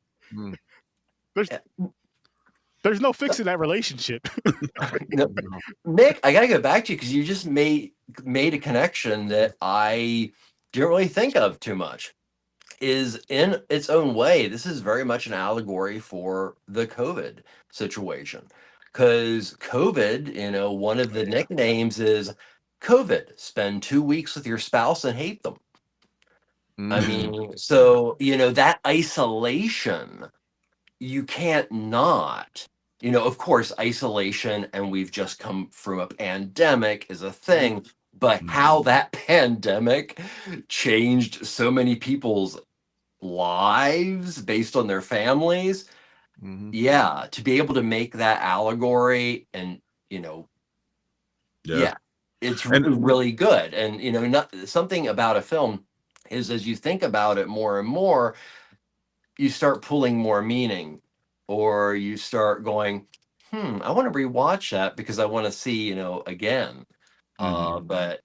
There's no fixing that relationship. No, Nick, I gotta go back to you because you just made a connection that I didn't really think of too much. Is in its own way, this is very much an allegory for the COVID situation. Because COVID, one of the nicknames is COVID. Spend 2 weeks with your spouse and hate them. I mean, so that isolation, you can't not. Of course, isolation, and we've just come from a pandemic is a thing, but how that pandemic changed so many people's lives based on their families. Yeah, to be able to make that allegory and, it's really good. And, something about a film is as you think about it more and more, you start pulling more meaning, or you start going, I want to rewatch that because I want to see, again. But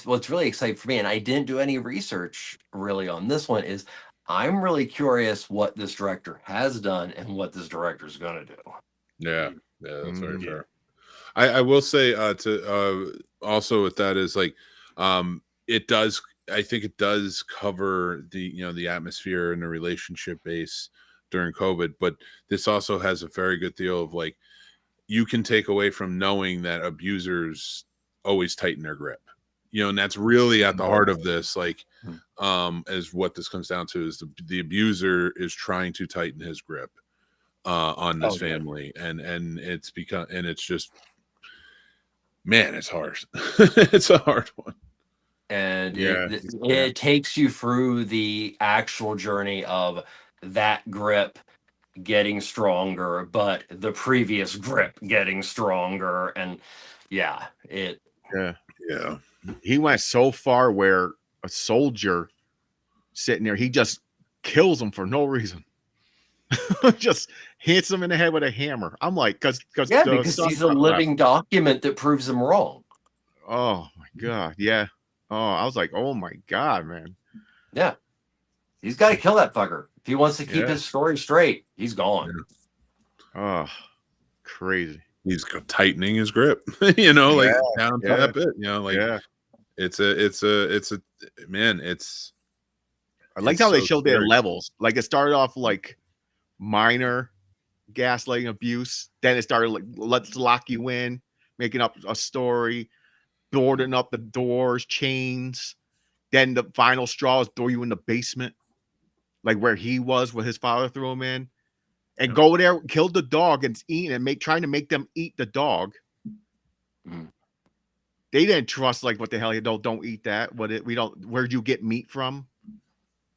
what's really exciting for me, and I didn't do any research really on this one, is I'm really curious what this director has done and what this director is going to do. Yeah, that's very Mhm. fair. I will say to also with that is like it does. I think it does cover the atmosphere and the relationship base during COVID, but this also has a very good deal of like you can take away from knowing that abusers always tighten their grip. And that's really at the heart of this. Like, as what this comes down to is the abuser is trying to tighten his grip on this family, and it's just, man, it's hard. It's a hard one. And it takes you through the actual journey of that grip getting stronger, but the previous grip getting stronger. And yeah. He went so far where a soldier sitting there, he just kills him for no reason. Just hits him in the head with a hammer. I'm like, because he's a living document that proves him wrong. Oh my God. Yeah. Oh, I was like, oh my God, man. Yeah. He's got to kill that fucker. If he wants to keep his story straight, he's gone. Oh, crazy. He's tightening his grip, like down to that bit, it's a man. I liked how they showed their levels. Like it started off like minor gaslighting abuse. Then it started like, let's lock you in, making up a story, boarding up the doors, chains. Then the final straw is throw you in the basement, like where he was, where his father threw him in, and go there, kill the dog, and eat, and trying to make them eat the dog. They didn't trust, like, what the hell, don't eat that. Where'd you get meat from?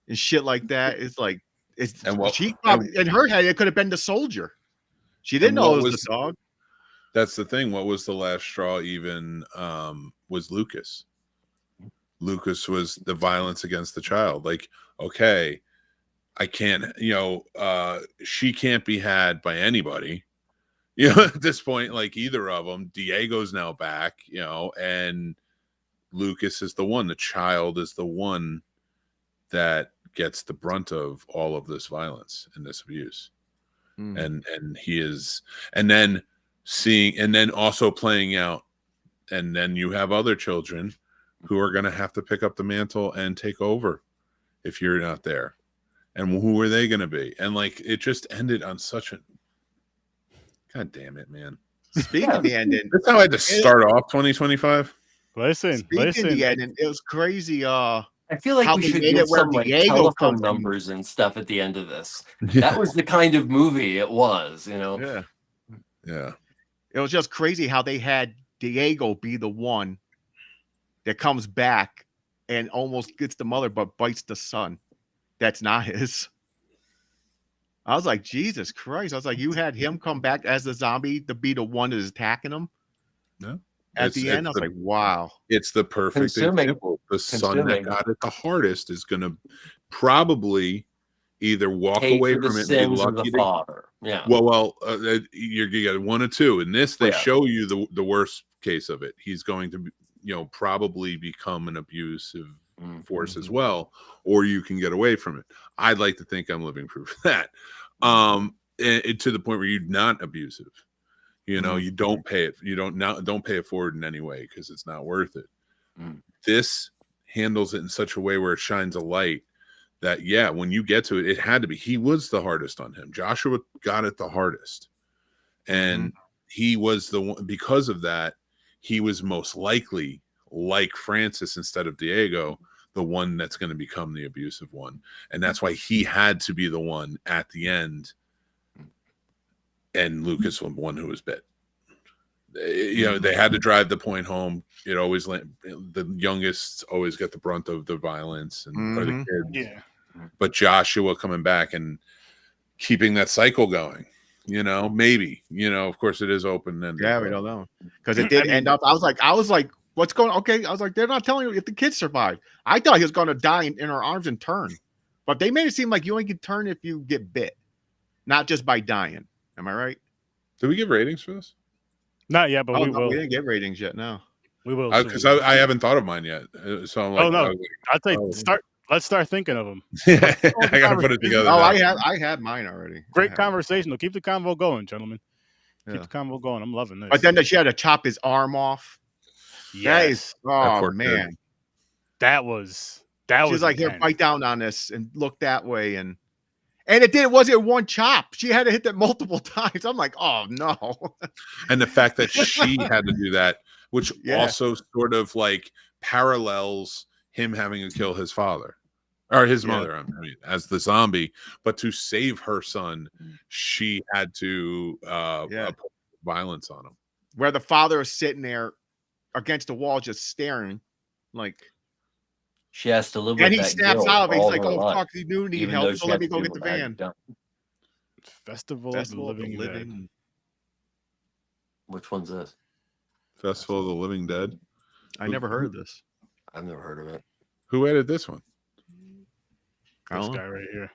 And shit like that. It's like, in her head, it could have been the soldier. She didn't know it was the dog. That's the thing. What was the last straw even was Lucas. Lucas was the violence against the child. Like, okay, I can't, she can't be had by anybody, at this point, like either of them. Diego's now back, and Lucas is the one. The child is the one that gets the brunt of all of this violence and this abuse. And he is, and then also playing out, and then you have other children who are going to have to pick up the mantle and take over if you're not there. And who are they going to be? And like, it just ended on such a, God damn it, man. Speaking of the ending, that's how I had to start off 2025. Speaking of the ending, it was crazy. I feel like we should get some like telephone numbers and stuff at the end of this. That was the kind of movie it was, Yeah. Yeah. It was just crazy how they had Diego be the one that comes back and almost gets the mother, but bites the son. That's not his. I was like, Jesus Christ. I was like, you had him come back as the zombie to be the one that is attacking him? No. At the end, I was like, wow. It's the perfect example. The son that got it the hardest is going to probably either walk away from it and be lucky to father. Yeah. Well, you got one or two. In this, they show you the worst case of it. He's going to, probably become an abusive force as well, or you can get away from it. I'd like to think I'm living proof of that. To the point where you're not abusive. You don't pay it. You don't pay it forward in any way because it's not worth it. This handles it in such a way where it shines a light that, when you get to it, it had to be. He was the hardest on him. Joshua got it the hardest. And he was the one, because of that, he was most likely, like Francis instead of Diego, the one that's going to become the abusive one. And that's why he had to be the one at the end. And Lucas was one who was bit. They had to drive the point home. It always, the youngest always get the brunt of the violence and or the kids. Yeah. But Joshua coming back and keeping that cycle going, maybe, of course it is open. And we don't know, because it did end up. I was like, what's going on? Okay. I was like, they're not telling you if the kids survive. I thought he was going to die in her arms and turn, but they made it seem like you only can turn if you get bit, not just by dying. Am I right? Did we give ratings for this? Not yet, but we will. We didn't get ratings yet. No, we will, because I haven't thought of mine yet. So I'm like, oh no, I'd say let's start thinking of them. I gotta put it together. Oh, I have mine already. Great conversation. Keep the convo going, gentlemen. Keep the convo going. I'm loving this. But then she had to chop his arm off. Yes. That is, oh man. That was She's like, here, bite down on this and look that way. And it wasn't one chop. She had to hit that multiple times. I'm like, oh no. And the fact that she had to do that, which also sort of like parallels him having to kill his father or his mother, I mean, as the zombie, but to save her son, she had to put violence on him. Where the father is sitting there against the wall, just staring, like. She has to live with and he that snaps guilt out of it. He's all like, her oh, life, fuck, you do need even help, though so she let has me to go do get the what I van. done. Festival of the Living Dead. Which one's this? Festival of the Living Dead. I never heard of this. I've never heard of it. Who added this one? This guy right here.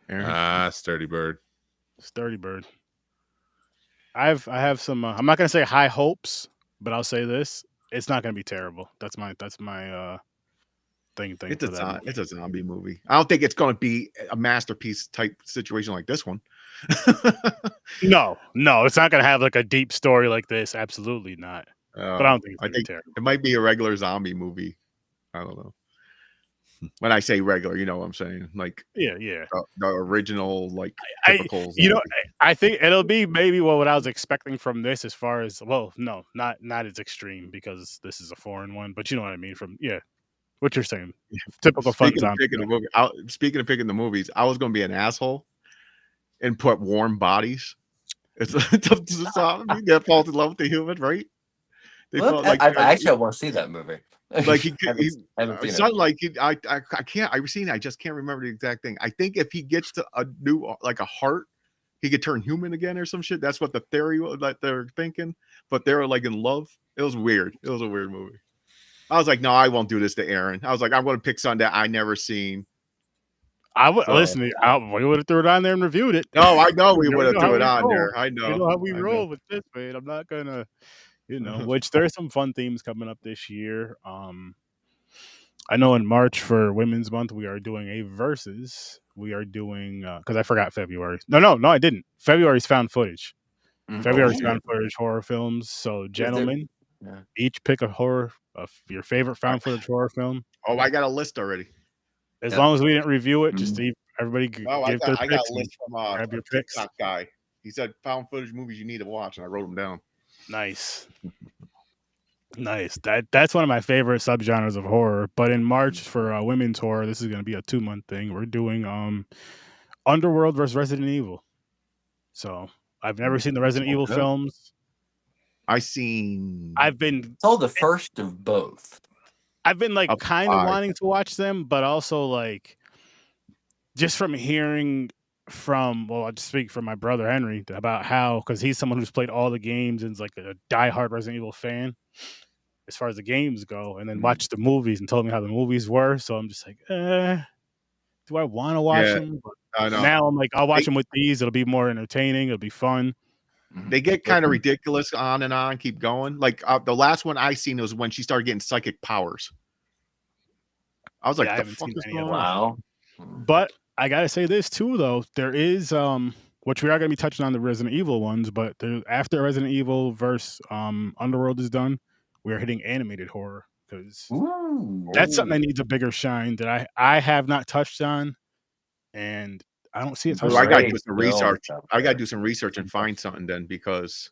Aaron. Sturdy Bird. Sturdy Bird. I have some. I'm not gonna say high hopes, but I'll say this: it's not gonna be terrible. That's my thing. It's a zombie movie. I don't think it's going to be a masterpiece type situation like this one. No, it's not going to have like a deep story like this. Absolutely not. But I don't think it's going to be terrible. It might be a regular zombie movie. I don't know. When I say regular, you know what I'm saying? Like, yeah, the original, like, typical. I think it'll be maybe what I was expecting from this, as far as not as extreme, because this is a foreign one. But you know what I mean? What you're saying, typical fun zombie. Speaking of picking the movies, I was going to be an asshole and put Warm Bodies. It's a zombie that falls in love with the human, right? I want to see that movie. Like I just can't remember the exact thing. I think if he gets to a new, like, a heart, he could turn human again or some shit. That's what the theory was, like, they're thinking. But they were like in love. It was weird. It was a weird movie. I was like, no, I won't do this to Aaron. I was like, I'm going to pick something that I never seen. Listen. We would have threw it on there and reviewed it. No, I know we would have threw it on there. I know. You know how we roll with this, man. I'm not gonna, which there's some fun themes coming up this year. I know in March for Women's Month we are doing a versus. We are doing because I forgot February. No, I didn't. February's found footage. February's found footage horror films. So, gentlemen, each pick a horror of your favorite found footage horror film. Oh, I got a list already. As long as we didn't review it, just everybody give their picks. I got a list from grab your picks. TikTok guy. He said found footage movies you need to watch, and I wrote them down. Nice. That's one of my favorite subgenres of horror. But in March for women's horror, this is going to be a 2-month thing. We're doing Underworld versus Resident Evil. So I've never seen the Resident Evil films. It's all the first of both. I've been like kind of wanting to watch them, but also like just from hearing I'll just speak from my brother Henry about how, because he's someone who's played all the games and is like a diehard Resident Evil fan as far as the games go, and then watched the movies and told me how the movies were. So I'm just like, do I want to watch them? But now I'm like, I'll watch them with these. It'll be more entertaining. It'll be fun. They get kind of ridiculous on, keep going. Like the last one I seen was when she started getting psychic powers. I was like, I the haven't fuck seen is any going of on? Wow. But I gotta say this too, though. There is which we are gonna be touching on the Resident Evil ones, but after Resident Evil versus Underworld is done, we are hitting animated horror, because that's something that needs a bigger shine that I have not touched on, and I don't see it. I got to do some research. I got to do some research and find something then, because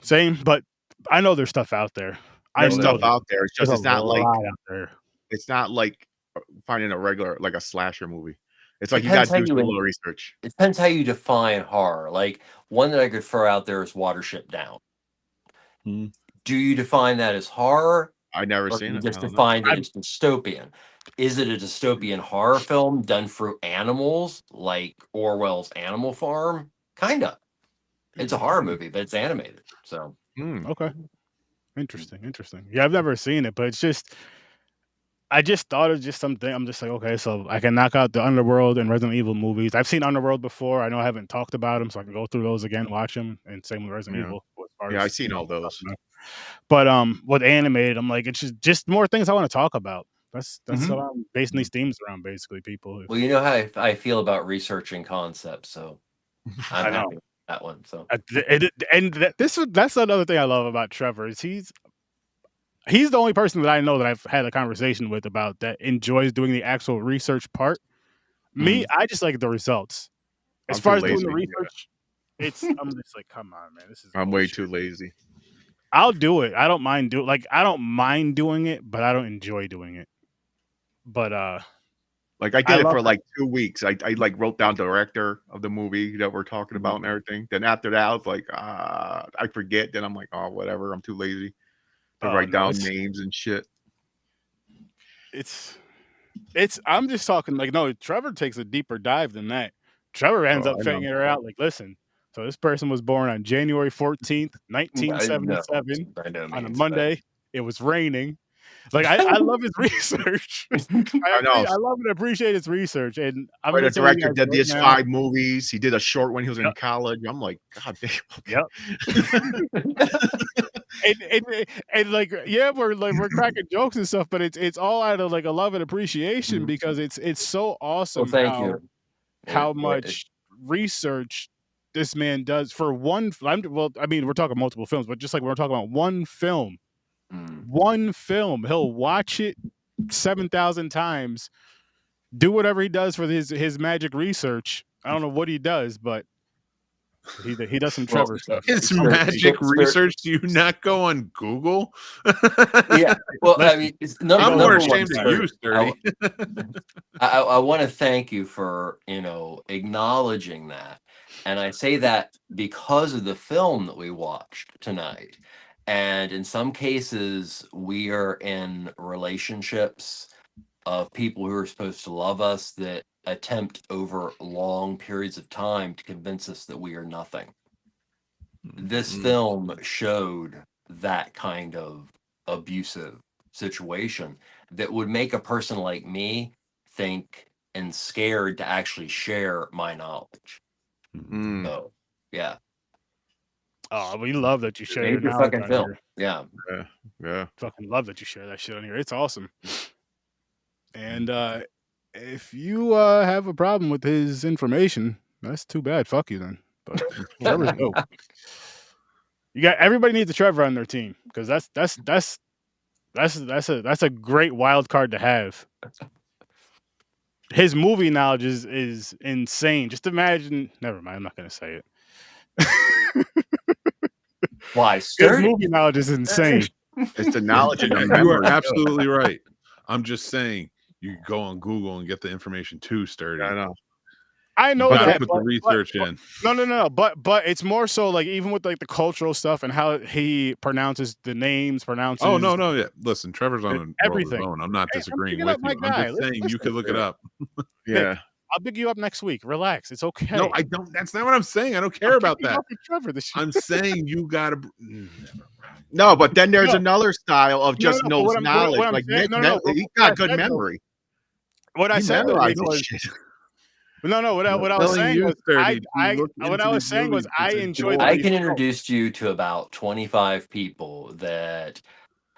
same. But I know there's stuff out there. There's stuff out there. It's just it's not like finding a regular, like a slasher movie. It's like you got to do a little research. It depends how you define horror. Like, one that I could throw out there is Watership Down. Do you define that as horror? I never seen it. Just define it as dystopian. Is it a dystopian horror film done through animals, like Orwell's Animal Farm? Kinda. It's a horror movie, but it's animated. So okay, interesting. Yeah, I've never seen it, but it's just, I just thought of just something. I'm just like, okay, so I can knock out the Underworld and Resident Evil movies. I've seen Underworld before. I know I haven't talked about them, so I can go through those again, watch them, and same with Resident Evil. Yeah, I've seen all those. But with animated, I'm like, it's just more things I want to talk about. That's what I'm basing these themes around, basically, people. Well, you know how I feel about researching concepts, so I know. that one. So that's another thing I love about Trevor is he's the only person that I know that I've had a conversation with about that enjoys doing the actual research part. Me, I just like the results. As I'm far too as doing lazy. the research, I'm just like, come on, man, this is I'm way bullshit. too lazy. I'll do it. I don't mind doing it, but I don't enjoy doing it. But like I did it for that. like 2 weeks. I like wrote down the director of the movie that we're talking about and everything. Then after that, I was like, I forget. Then I'm like, oh, whatever. I'm too lazy to write down names and shit. It's. I'm just talking like no. Trevor takes a deeper dive than that. Trevor ends up figuring it out. Like, listen. So this person was born on January 14th, 1977, on a Monday. It was raining. Like I love his research. I know. I love and appreciate his research. And I'm the gonna tell you director guys did right these now, 5 movies. He did a short when he was in college. I'm like, God damn. Yep. and like yeah, we're cracking jokes and stuff, but it's all out of like a love and appreciation because it's so awesome how much research this man does for one. Well, I mean, we're talking multiple films, but just like we're talking about one film, he'll watch it 7,000 times, do whatever he does for his magic research. I don't know what he does, but he does some Trevor stuff. It's magic research. Do you not go on Google? Yeah. Well, I mean, I'm more ashamed of you, Sturdy. I want to thank you for acknowledging that, and I say that because of the film that we watched tonight. And in some cases, we are in relationships of people who are supposed to love us that attempt over long periods of time to convince us that we are nothing. This film showed that kind of abusive situation that would make a person like me think and scared to actually share my knowledge. So, yeah. Oh, we love that you share your Major knowledge fucking on film. here. Yeah. Fucking love that you share that shit on here. It's awesome. And if you have a problem with his information, that's too bad. Fuck you then. But Trevor's dope. You got everybody needs a Trevor on their team because that's a great wild card to have. His movie knowledge is insane. Just imagine. Never mind. I'm not gonna say it. Why? His movie knowledge is insane. It's the knowledge and the memory. You are absolutely right. I'm just saying you go on Google and get the information too, Sturdy. I know you that. Put the research in. No. But it's more so like even with like the cultural stuff and how he pronounces the names. Oh no, yeah. Listen, Trevor's on everything. I'm not disagreeing with you. I'm just saying you could look it up. Yeah. Nick, I'll pick you up next week. Relax. It's okay. No, I don't. That's not what I'm saying. I don't care about that. Trevor, I'm saying you gotta. No, but then there's another style of just knows knowledge. Like Nick, he got good memory. What I said was. No. What I was saying was, I enjoyed. I can introduce you to about 25 people that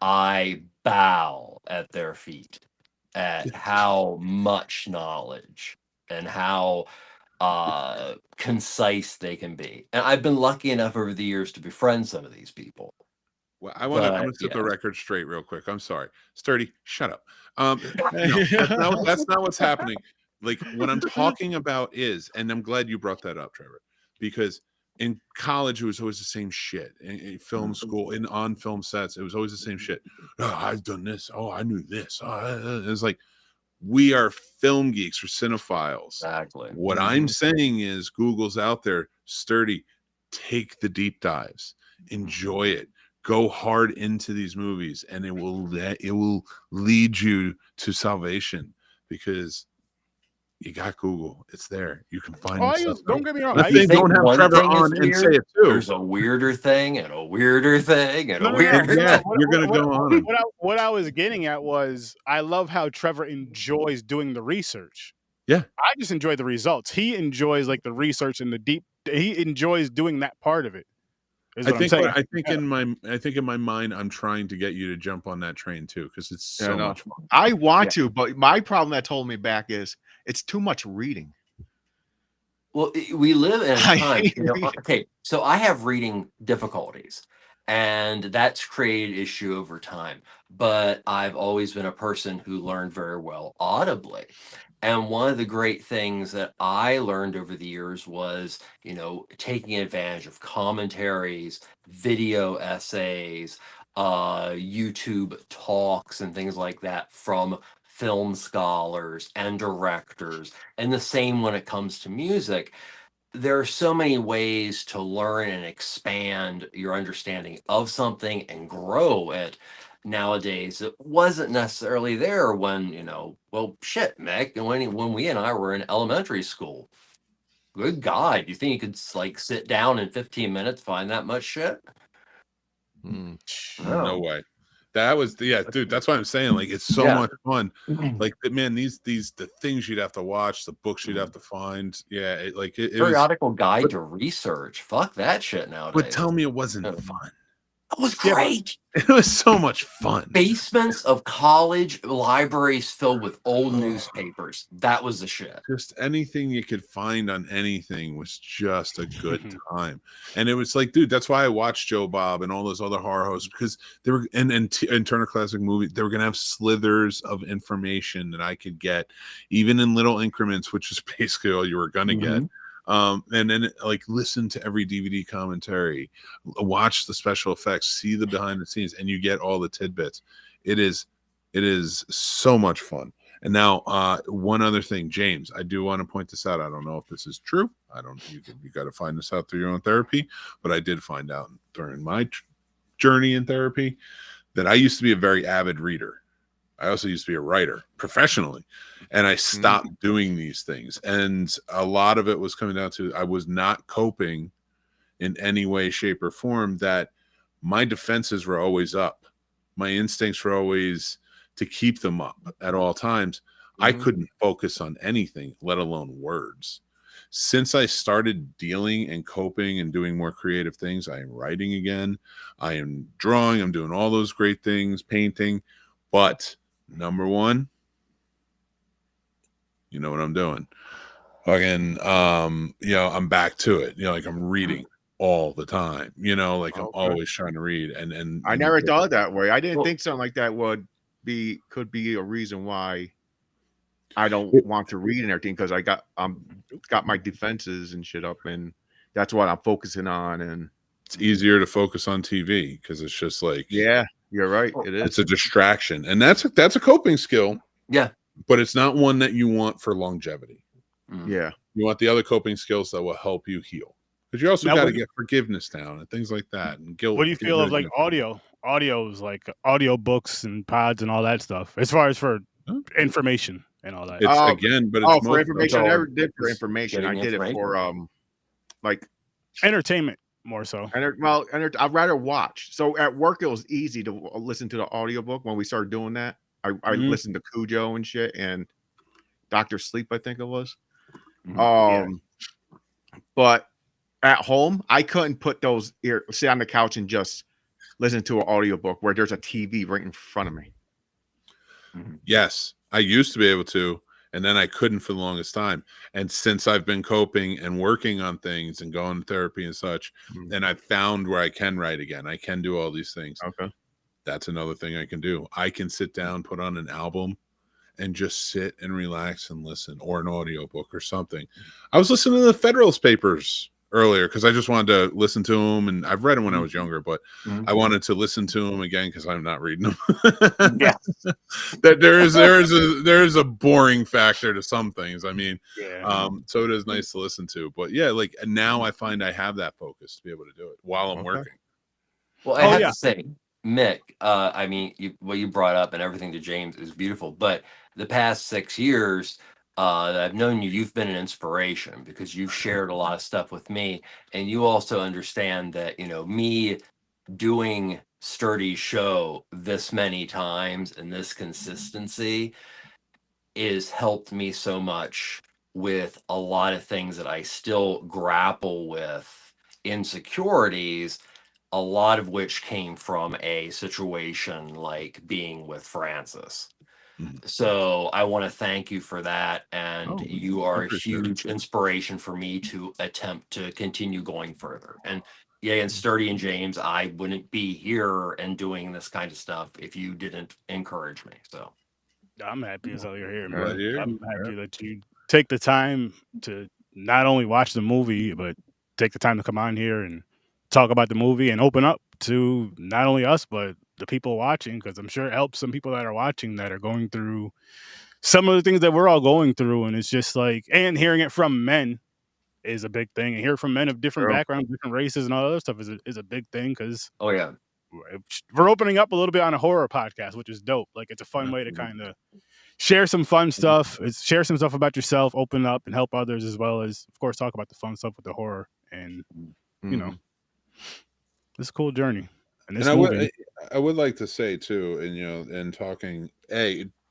I bow at their feet at how much knowledge and how concise they can be. And I've been lucky enough over the years to befriend some of these people. Well, I'm gonna set the record straight real quick. I'm sorry, Sturdy, shut up. No, that's not what's happening. Like what I'm talking about is, and I'm glad you brought that up, Trevor, because in college it was always the same shit. In film school, on film sets, it was always the same shit. Oh, I've done this. Oh, I knew this. It's like we are film geeks or cinephiles. Exactly. What I'm saying is, Google's out there. Sturdy, take the deep dives, enjoy it. Go hard into these movies, and it will lead you to salvation because you got Google. It's there. You can find. Don't get me wrong. They don't have Trevor on and say it too. There's a weirder thing and a weirder thing and a weirder. Yeah, you're gonna go on. What I was getting at was I love how Trevor enjoys doing the research. Yeah, I just enjoy the results. He enjoys like the research and the deep. He enjoys doing that part of it. I think in my mind, I'm trying to get you to jump on that train too because it's so much fun. I want to, but my problem that's holding me back is it's too much reading. Well, we live in a I time, hate you know, reading. okay, so I have reading difficulties, and that's created issue over time. But I've always been a person who learned very well audibly. And one of the great things that I learned over the years was, you know, taking advantage of commentaries, video essays, YouTube talks, and things like that from film scholars and directors. And the same when it comes to music. There are so many ways to learn and expand your understanding of something and grow it nowadays. It wasn't necessarily there when, you know, well, shit, Mick, and when we and I were in elementary school. Good God, you think you could like sit down in 15 minutes, find that much shit? Mm. No No. way. That was dude. That's what I'm saying. Like, it's so Yeah. much fun. Like, man, these the things you'd have to watch, the books you'd have to find. Yeah, it was. Periodical guide to research. Fuck that shit nowadays. But tell me it wasn't Yeah. fun. It was Yeah, but- great. It was so much fun. Basements of college libraries filled with old newspapers. That was the shit. Just anything you could find on anything was just a good time. And it was like, dude, that's why I watched Joe Bob and all those other horror hosts, because they were and Turner Classic Movie, they were gonna have slithers of information that I could get, even in little increments, which is basically all you were gonna get. And then like listen to every DVD commentary, watch the special effects, see the behind the scenes, and you get all the tidbits. It is so much fun. And now one other thing, James, I do want to point this out. I don't know if this is true. I don't. You got to find this out through your own therapy. But I did find out during my journey in therapy that I used to be a very avid reader. I also used to be a writer professionally, and I stopped doing these things. And a lot of it was coming down to I was not coping in any way, shape, or form. That my defenses were always up. My instincts were always to keep them up at all times. I couldn't focus on anything, let alone words. Since I started dealing and coping and doing more creative things, I am writing again. I am drawing. I'm doing all those great things, painting. But number one, you know what I'm doing. Fucking, you know, I'm back to it. You know, like I'm reading all the time. You know, like I'm always trying to read. And I never thought that way. I didn't think something like that could be a reason why I don't want to read and everything, because I got my defenses and shit up, and that's what I'm focusing on. And it's easier to focus on TV because it's just like, yeah, you're right. It is. It's a distraction, and that's a coping skill. Yeah, but it's not one that you want for longevity. Yeah, you want the other coping skills that will help you heal, because you also got to get forgiveness down and things like that, and guilt. What do you feel of like audios, like audio books and pods and all that stuff, as far as for information and all that? It's again, but it's for information. I never did for information. I did it for like entertainment more so. I'd rather watch. So at work, it was easy to listen to the audiobook when we started doing that. I listened to Cujo and shit and Dr. Sleep, I think it was. But at home, I couldn't put those sit on the couch and just listen to an audiobook where there's a TV right in front of me. Yes, I used to be able to, and then I couldn't for the longest time. And since I've been coping and working on things and going to therapy and such, and I found where I can write again. I can do all these things. Okay. That's another thing I can do. I can sit down, put on an album, and just sit and relax and listen, or an audiobook or something. I was listening to the Federalist Papers earlier because I just wanted to listen to them, and I've read them when I was younger, but I wanted to listen to them again because I'm not reading them. That there is a boring factor to some things. I mean, so it is nice to listen to, but yeah, like now I find I have that focus to be able to do it while I'm working. Well, I have to say, Mick, I mean, what you brought up and everything to James is beautiful, but the past 6 years that I've known you, you've been an inspiration because you've shared a lot of stuff with me, and you also understand that, you know, me doing Sturdy's show this many times and this consistency is helped me so much with a lot of things that I still grapple with, insecurities, a lot of which came from a situation like being with Francis. So I want to thank you for that. And Oh, you I are a appreciate it. huge inspiration for me to attempt to continue going further. And yeah, and Sturdy and James, I wouldn't be here and doing this kind of stuff if you didn't encourage me. So I'm happy as hell you're here, Glad man. you're I'm here. happy that you take the time to not only watch the movie, but take the time to come on here and talk about the movie and open up to not only us, but the people watching, because I'm sure it helps some people that are watching that are going through some of the things that we're all going through. And it's just like, and hearing it from men is a big thing. And hear from men of different True. backgrounds, different races, and all that other stuff is a big thing, because oh yeah. we're opening up a little bit on a horror podcast, which is dope. Like, it's a fun way to kind of share some fun stuff. Share some stuff about yourself, open up, and help others, as well as, of course, talk about the fun stuff with the horror. And you know, it's a cool journey. And this movie, I would like to say too, and and talking,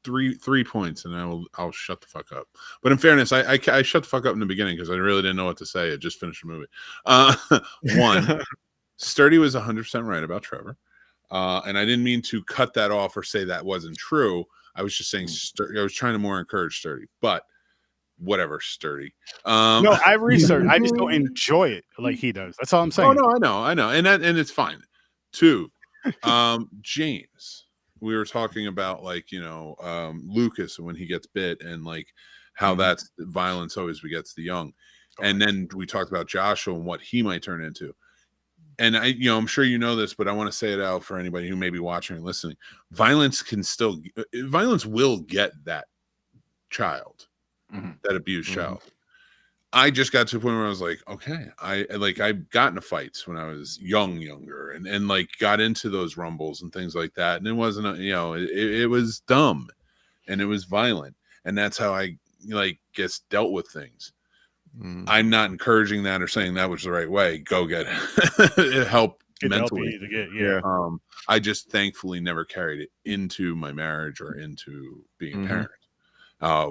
three points, and I'll shut the fuck up. But in fairness, I shut the fuck up in the beginning because I really didn't know what to say. I just finished the movie. One, Sturdy was 100% right about Trevor, and I didn't mean to cut that off or say that wasn't true. I was just saying I was trying to more encourage Sturdy, but whatever, Sturdy. no, I researched. I just don't enjoy it like he does. That's all I'm saying. Oh no, I know, and it's fine. Two, James. We were talking about Lucas when he gets bit, and like how that's violence always begets the young. And then we talked about Joshua and what he might turn into. And I'm sure you know this, but I want to say it out for anybody who may be watching and listening. Violence will get that child, that abused child. I just got to a point where I was like, okay, I got into fights when I was younger, and like got into those rumbles and things like that. And it wasn't, it was dumb, and it was violent, and that's how I gets dealt with things. I'm not encouraging that or saying that was the right way. Go get help mentally. I just thankfully never carried it into my marriage or into being a parent,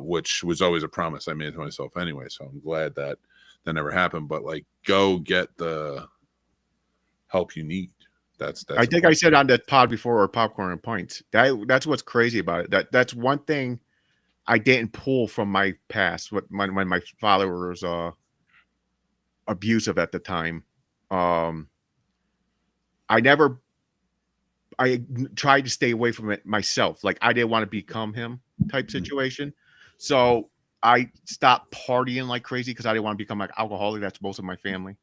which was always a promise I made to myself anyway. So I'm glad that never happened. But go get the help you need. That's I think I said on that pod before, or Popcorn and Points, that's what's crazy about it. That's one thing I didn't pull from my past. When my father was abusive at the time, I tried to stay away from it myself. Like, I didn't want to become him type situation. So I stopped partying like crazy because I didn't want to become like alcoholic. That's most of my family.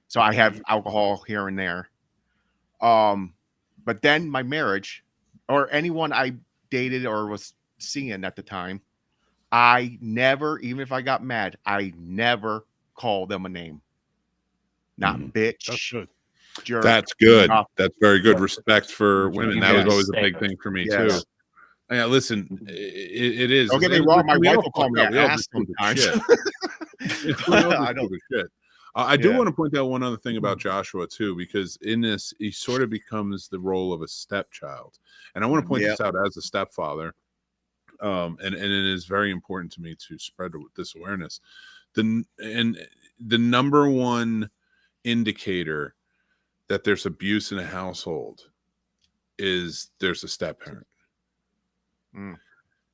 So I have alcohol here and there. But then my marriage, or anyone I dated or was seeing at the time, I never, even if I got mad, I never called them a name. Not bitch. That's good. Jerk, that's good. nothing. That's very good. Respect for women. That was always a big it. thing for me too. Yeah, listen, it is. Don't get me wrong. My wife will call me an ass sometimes. I do want to point out one other thing about Joshua too, because in this, he sort of becomes the role of a stepchild, and I want to point this out as a stepfather. And it is very important to me to spread this awareness. The number one indicator that there's abuse in a household is there's a step parent.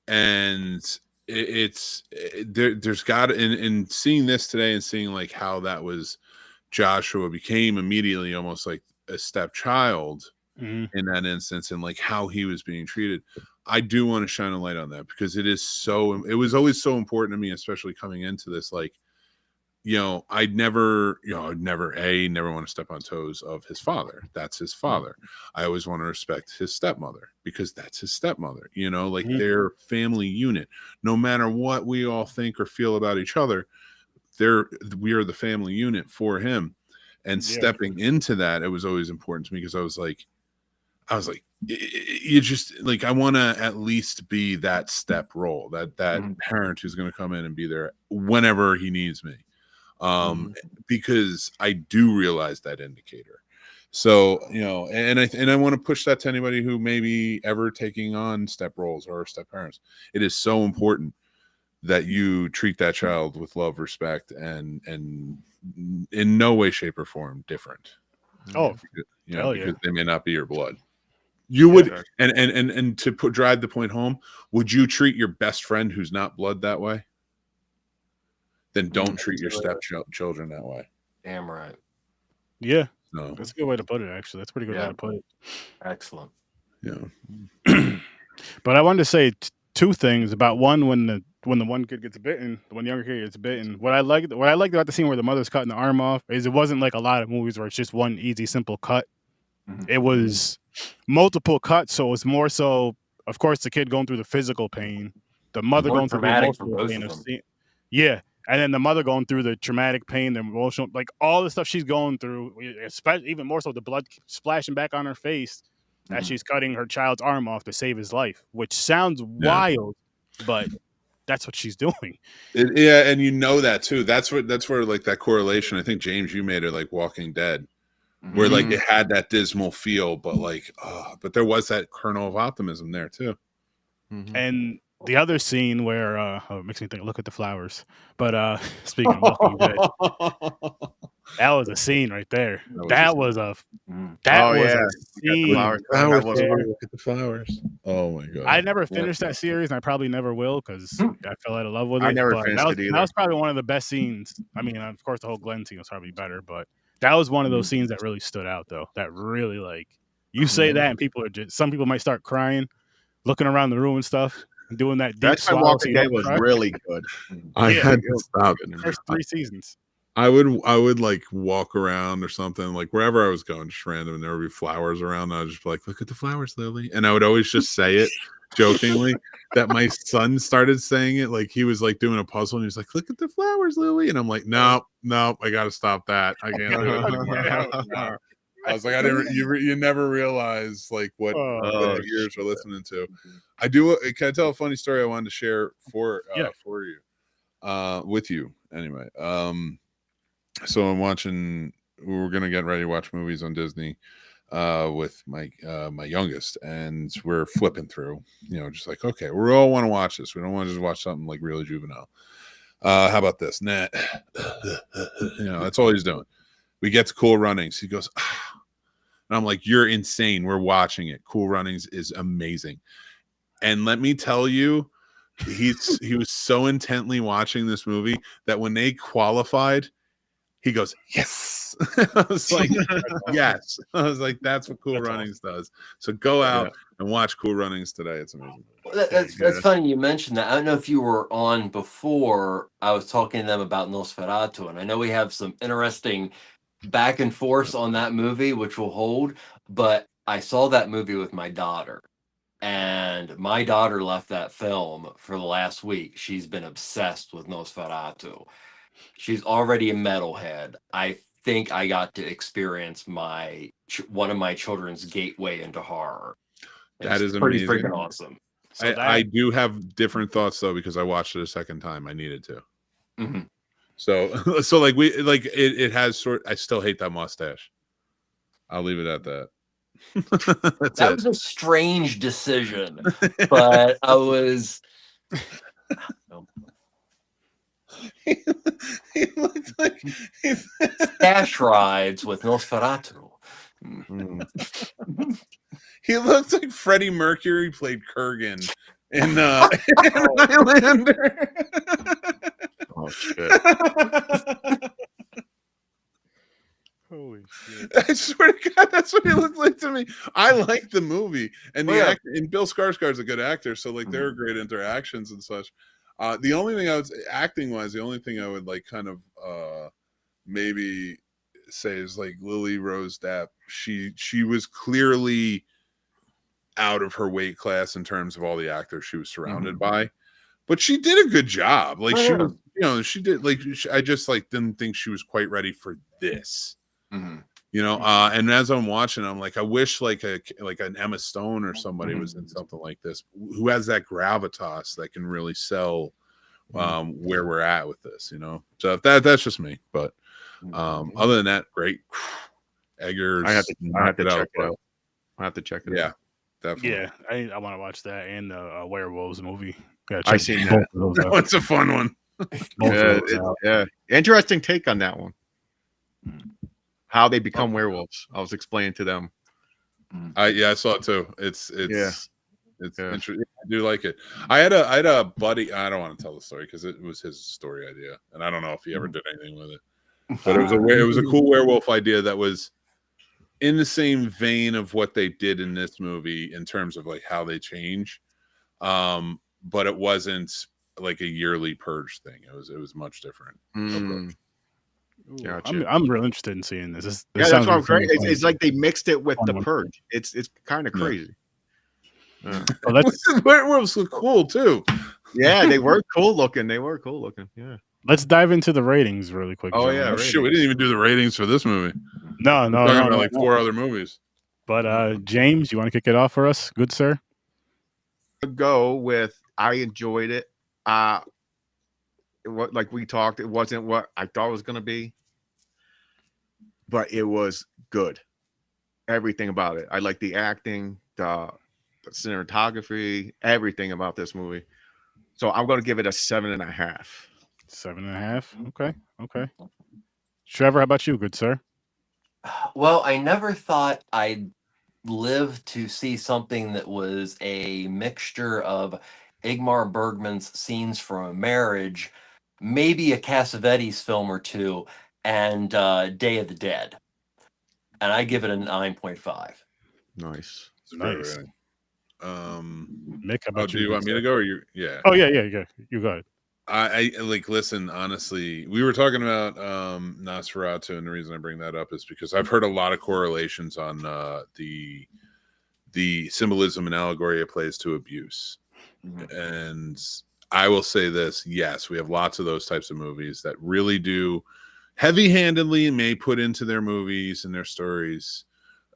And there's got, in seeing this today and seeing like how that was, Joshua became immediately almost like a stepchild in that instance, and like how he was being treated. I do want to shine a light on that because it was always so important to me, especially coming into this. Like, I'd never want to step on toes of his father. That's his father. I always want to respect his stepmother because that's his stepmother, their family unit. No matter what we all think or feel about each other, we are the family unit for him. And stepping into that, it was always important to me because I was like, you just like, I want to at least be that step role, that parent who's going to come in and be there whenever he needs me. Because I do realize that indicator. So, and I want to push that to anybody who may be ever taking on step roles or step parents. It is so important that you treat that child with love, respect, and in no way, shape, or form different. Oh, because they may not be your blood. You would, and to drive the point home, would you treat your best friend who's not blood that way? Then don't treat your stepchildren that way. Damn right. Yeah. No. That's a good way to put it, actually. That's a pretty good way to put it. Excellent. Yeah. But I wanted to say two things about one when the one kid gets bitten, when the younger kid gets bitten. What I liked about the scene where the mother's cutting the arm off is it wasn't like a lot of movies where it's just one easy, simple cut. It was multiple cuts, so it was more so, of course, the kid going through the physical pain, the mother going through the emotional pain of seeing, and then the mother going through the traumatic pain, the emotional, like all the stuff she's going through, especially even more so the blood splashing back on her face as she's cutting her child's arm off to save his life, which sounds wild, but that's what she's doing. Yeah, and you know that too. That's where like that correlation. I think James, you made it like Walking Dead, where like it had that dismal feel, but like, but there was that kernel of optimism there too. And the other scene where it makes me think, look at the flowers. But speaking of Walking Dead, that was a scene right there. That was a scene. Look at the flowers. Oh my god! I never finished that series, and I probably never will because I fell out of love with it. I never finished it either. That was probably one of the best scenes. I mean, of course, the whole Glenn scene was probably better, but that was one of those scenes that really stood out, though. That really, like, you say that, and some people might start crying, looking around the room and stuff, and doing that deep That's why Walking Dead was really good. I had to stop it. First 3 seasons. I would like walk around or something, like wherever I was going, just random, and there would be flowers around. And I would just be like, "Look at the flowers, Lily," and I would always just say it jokingly. That my son started saying it, like he was like doing a puzzle, and he was like, "Look at the flowers, Lily," and I'm like, "No, I got to stop that. I can't do it anymore." I was like, you never realize like what your ears are listening to. I do. Can I tell a funny story I wanted to share for you, with you anyway? So we're gonna get ready to watch movies on Disney with my youngest, and we're flipping through, just like, okay, we all want to watch this. We don't want to just watch something like really juvenile. How about this? Nah. That's all he's doing. We get to Cool Runnings. He goes, and I'm like, you're insane. We're watching it. Cool Runnings is amazing. And let me tell you, he was so intently watching this movie that when they qualified, he goes, yes. I was like, yes. I was like, that's what Cool Runnings does. So go out and watch Cool Runnings today. It's amazing. That's funny you mentioned that. I don't know if you were on before. I was talking to them about Nosferatu, and I know we have some interesting back and forth on that movie, which will hold. But I saw that movie with my daughter, and my daughter left that film for the last week. She's been obsessed with Nosferatu. She's already a metalhead. I think I got to experience one of my children's gateway into horror. That is pretty amazing. Freaking awesome. So I do have different thoughts though, because I watched it a second time. I needed to. So like it has I still hate that mustache. I'll leave it at that. That was a strange decision, but I was. He looked like Stash rides with Nosferatu. He looks like Freddie Mercury played Kurgan in Highlander. Oh shit! Holy shit! I swear to God, that's what he looked like to me. I like the movie, and and Bill Skarsgård's a good actor, so like there are great interactions and such. The only thing acting wise, the only thing I would like kind of maybe say is like Lily Rose Depp. She was clearly out of her weight class in terms of all the actors she was surrounded by, but she did a good job. Like she was, she did like I just like didn't think she was quite ready for this. And as I'm watching, I'm like, I wish like an Emma Stone or somebody was in something like this, who has that gravitas that can really sell where we're at with this, So that's just me. But other than that, great. Eggers. I have to check it out. I have to check it out. Yeah, definitely. Yeah, I want to watch that and the werewolves movie. I seen that. That's a fun one. Yeah, interesting take on that one. How they become werewolves. I was explaining to them I saw it too. It's Yeah. interesting. I do like it. I had a buddy. I don't want to tell the story because it was his story idea, and I don't know if he ever did anything with it. But it was a cool werewolf idea that was in the same vein of what they did in this movie in terms of like how they change. But it wasn't like a yearly purge thing. It was much different approach. Gotcha. I'm real interested in seeing this. This Yeah, that's sounds what I'm like crazy. something It's like they mixed it with the fun. purge. It's kind of crazy. Oh, that's Werewolves look cool too. Yeah, they were cool looking. Yeah. Let's dive into the ratings really quick. Oh, gentlemen. yeah, Oh, shit, we didn't even do the ratings for this movie. No, We're talking about like 4 other movies. But James, you want to kick it off for us, good sir? Go with I enjoyed it. What like we talked, it wasn't what I thought it was gonna be, but it was good. Everything about it. I like the acting, the cinematography, everything about this movie. So I'm gonna give it a 7.5. 7.5. Okay. Trevor, how about you, good sir? Well, I never thought I'd live to see something that was a mixture of Ingmar Bergman's Scenes from a Marriage, maybe a Cassavetes film or two, and Day of the Dead. And I give it a 9.5. Nice. Nice. Mick, how about do you? you want me to go or you? Yeah. Oh yeah. You go ahead. I like listen, honestly, we were talking about Nosferatu, and the reason I bring that up is because I've heard a lot of correlations on the symbolism and allegory it plays to abuse. And I will say this, yes, we have lots of those types of movies that really do heavy-handedly may put into their movies and their stories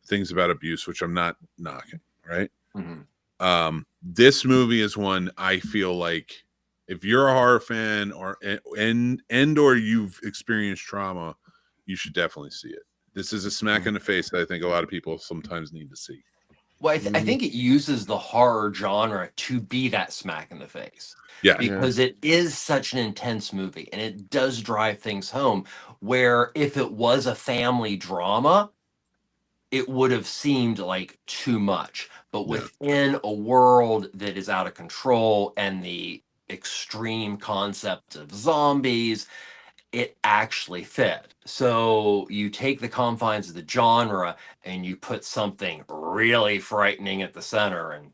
things about abuse, which I'm not knocking, right? This movie is one I feel like if you're a horror fan or you've experienced trauma, you should definitely see it. This is a smack in the face that I think a lot of people sometimes need to see. Well, I think it uses the horror genre to be that smack in the face. Yeah. Because it is such an intense movie and it does drive things home, where if it was a family drama, it would have seemed like too much. But within a world that is out of control and the extreme concept of zombies, it actually fit. So you take the confines of the genre and you put something really frightening at the center, and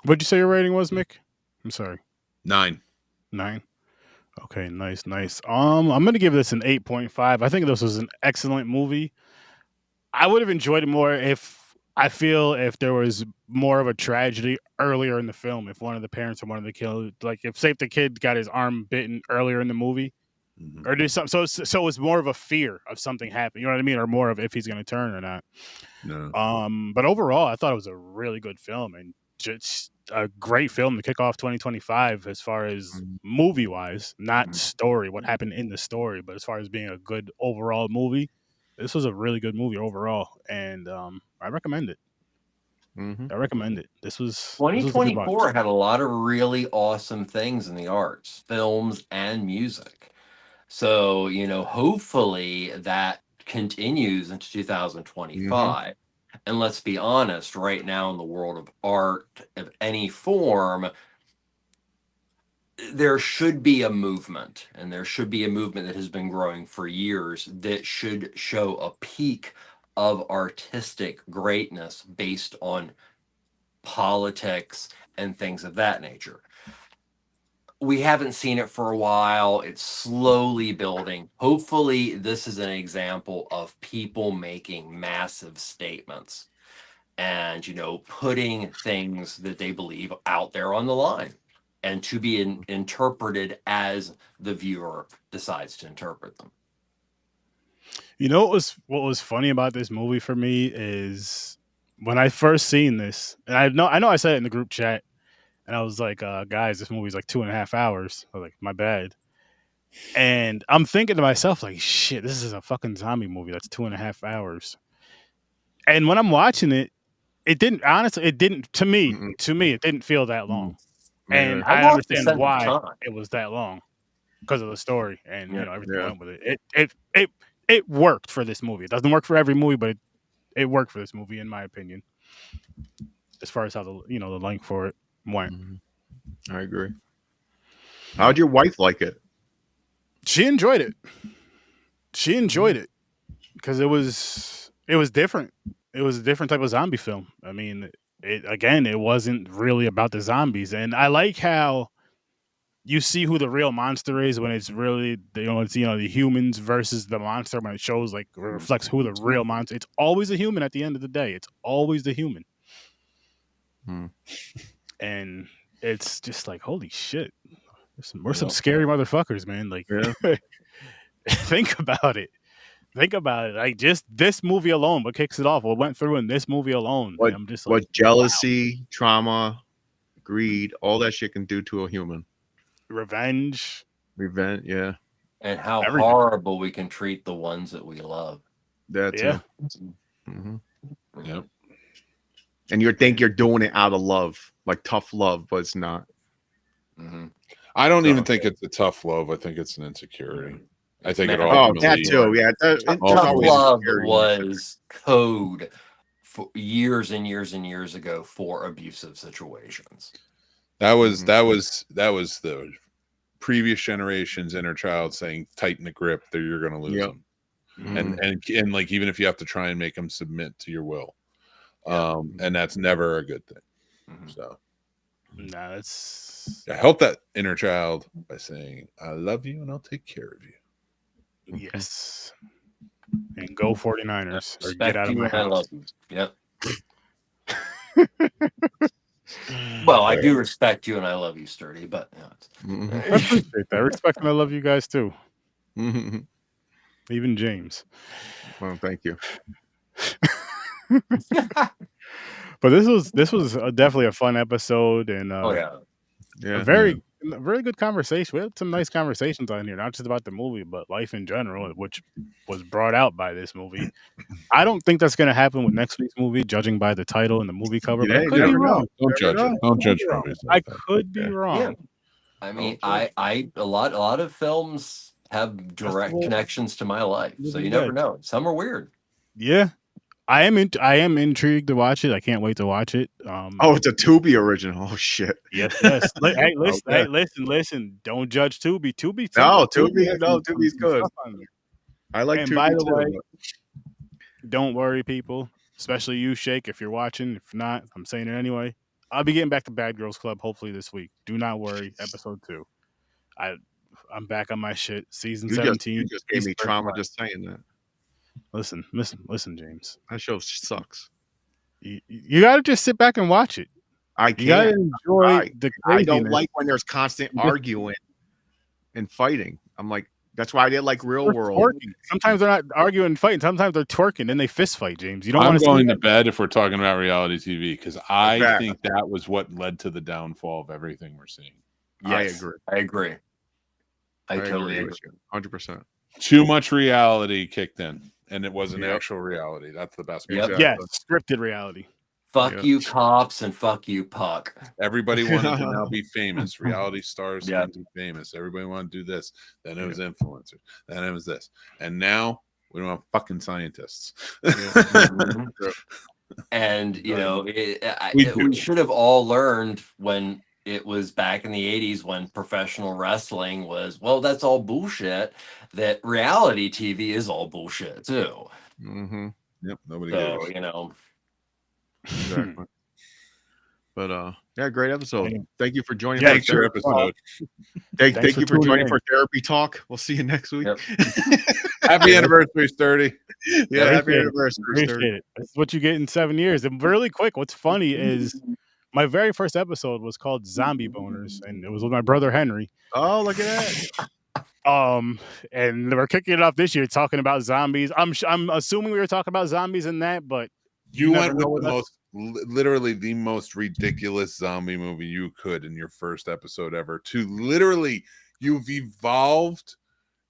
What'd you say your rating was, Mick? I'm sorry. 9. Okay, nice. I'm gonna give this an 8.5. I think this was an excellent movie. I would have enjoyed it more if there was more of a tragedy earlier in the film. If one of the parents or one of the killed, like if say if the kid got his arm bitten earlier in the movie, or did something. So it was more of a fear of something happening. You know what I mean, or more of if he's gonna turn or not. No. But overall, I thought it was a really good film and just a great film to kick off 2025 as far as movie wise, not story, what happened in the story, but as far as being a good overall movie, this was a really good movie overall, and I recommend it. I recommend it. This was a good watch. 2024 had a lot of really awesome things in the arts, films, and music. So, hopefully that continues into 2025. And let's be honest, right now in the world of art of any form, there should be a movement, and there should be a movement that has been growing for years that should show a peak of artistic greatness based on politics and things of that nature. We haven't seen it for a while. It's slowly building. Hopefully, this is an example of people making massive statements and, putting things that they believe out there on the line and to be interpreted as the viewer decides to interpret them. What was funny about this movie for me is when I first seen this, and I know I said it in the group chat, and I was like, guys, this movie's like 2.5 hours. I was like, my bad. And I'm thinking to myself, like, shit, this is a fucking zombie movie that's 2.5 hours. And when I'm watching it, it didn't to me, it didn't feel that long. And I understand why it was that long because of the story and everything went with it. it worked for this movie. It doesn't work for every movie, but it worked for this movie, in my opinion. As far as how the length for it went. I agree. How'd your wife like it? She enjoyed it. She enjoyed it because it was different. It was a different type of zombie film. I mean, it wasn't really about the zombies, and I like how you see who the real monster is when it's really the humans versus the monster. When it shows like reflects who the real monster. It's always a human at the end of the day. It's always the human, and it's just like holy shit. We're some scary motherfuckers, man. Like, think about it. Think about it. Like just this movie alone, what kicks it off? What went through in this movie alone? I'm just like, what jealousy, trauma, greed, all that shit can do to a human. Revenge, yeah. And how horrible we can treat the ones that we love. That too. Yep. And you think you're doing it out of love, like tough love, but it's not. I don't even think it's a tough love. I think it's an insecurity. I think it all. Oh, that too. Yeah, tough love was code for years and years and years ago for abusive situations. That was the previous generation's inner child saying, "Tighten the grip, that you're going to lose them," and like even if you have to try and make them submit to your will, and that's never a good thing. So, I help that inner child by saying, "I love you and I'll take care of you." Yes, and go 49ers. Or Respect get out of my house. Yep. Well, I do respect you and I love you, Sturdy, but I appreciate that. I respect and I love you guys too. Even James. Well, thank you. But this was definitely a fun episode, and a very good conversation. We had some nice conversations on here, not just about the movie, but life in general, which was brought out by this movie. I don't think that's going to happen with next week's movie, judging by the title and the movie cover. But I could be wrong. Don't judge it. Don't judge movies. I could be wrong. Yeah. I mean, a lot of films have direct connections to my life, so you never know. Some are weird. Yeah. I am intrigued to watch it. I can't wait to watch it. It's a Tubi original. Oh shit. Yes. Hey, listen. Don't judge Tubi. Tubi's good. I like Tubi. By the way, don't worry, people. Especially you, Shake, if you're watching. If not, I'm saying it anyway. I'll be getting back to Bad Girls Club hopefully this week. Do not worry. Episode 2. I'm back on my shit. Season 17. You just gave me trauma just saying that. Listen, James. That show sucks. You got to just sit back and watch it. I can't. You got to enjoy the craziness. I don't like when there's constant arguing and fighting. I'm like, that's why I didn't like Real World. Twerking. Sometimes they're not arguing and fighting. Sometimes they're twerking and they fist fight, James. You don't want I'm to going to bed if we're talking about reality TV because I think that was what led to the downfall of everything we're seeing. Yeah, I agree. I totally agree. 100%. Too much reality kicked in, and it wasn't actual reality. That's the best part. Yeah, scripted reality. Fuck you, cops, and fuck you, Puck. Everybody wanted to now be famous. Reality stars can be famous. Everybody wanted to do this. Then it was influencers. Then it was this. And now we don't have fucking scientists. And, we should have all learned when it was back in the 80s when professional wrestling was, well, that's all bullshit, that reality TV is all bullshit, too. Yep, nobody gives. Exactly. But great episode. Thank you for joining. Thanks for episode. Thank you for joining for therapy talk. We'll see you next week. Yep. Happy anniversary, Sturdy. Yeah, happy anniversary. Appreciate it. That's what you get in 7 years. And really quick, what's funny is my very first episode was called Zombie Boners, and it was with my brother Henry. Oh, look at that. And we're kicking it off this year talking about zombies. I'm assuming we were talking about zombies in that, but you went with literally the most ridiculous zombie movie you could in your first episode ever. To literally, you've evolved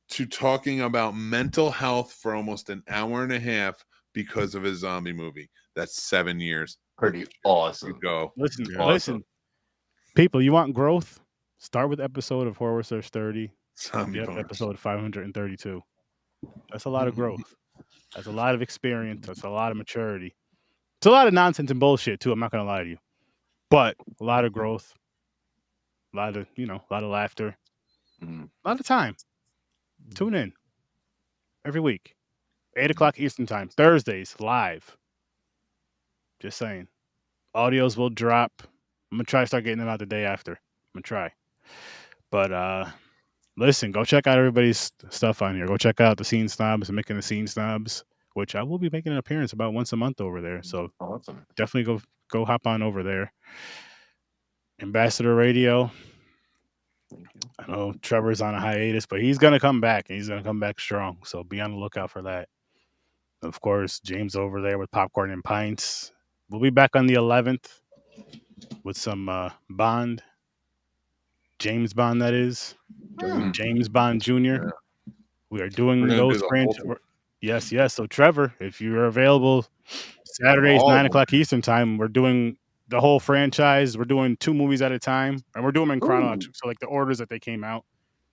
to talking about mental health for almost an hour and a half because of a zombie movie. That's 7 years. Pretty awesome. You go. Listen, people, you want growth? Start with episode of Horror Search 30. Episode 532. That's a lot of growth. That's a lot of experience. That's a lot of maturity. It's a lot of nonsense and bullshit too. I'm not gonna lie to you, but a lot of growth, a lot of a lot of laughter, a lot of time. Tune in every week, 8 o'clock Eastern time, Thursdays live. Just saying, audios will drop. I'm gonna try to start getting them out the day after. I'm gonna try, but listen, go check out everybody's stuff on here. Go check out the Scene Snobs and making the Scene Snobs, which I will be making an appearance about once a month over there. So Awesome. definitely go hop on over there. Ambassador Radio. I know Trevor's on a hiatus, but he's gonna come back and he's gonna come back strong. So be on the lookout for that. Of course, James over there with Popcorn and Pints. We'll be back on the 11th with some Bond. James Bond, that is. James Bond Jr. Yeah. We are doing We're gonna those do the franchises. whole- Yes. So Trevor, if you're available Saturdays, All of 9 o'clock Eastern time, we're doing the whole franchise. We're doing 2 movies at a time, and we're doing them in chronological. So like the orders that they came out,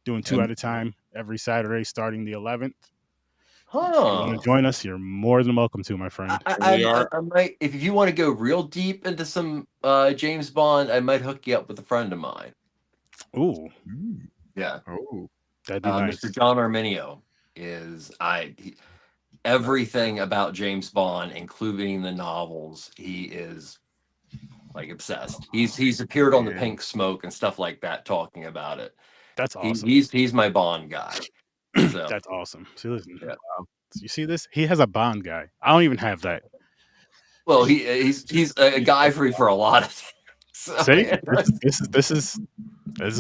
doing 2 at a time every Saturday starting the 11th. If you want to join us, you're more than welcome to, my friend. I might, if you want to go real deep into some James Bond, I might hook you up with a friend of mine. Ooh, Yeah. Oh, that'd be nice. Mr. John Arminio is everything about James Bond, including the novels. He is like obsessed. He's appeared on the Pink Smoke and stuff like that, talking about it. That's awesome. He's my Bond guy. So that's awesome. See, listen, yeah. You see this? He has a Bond guy. I don't even have that. Well, he's a guy for a lot of things. So, see, this is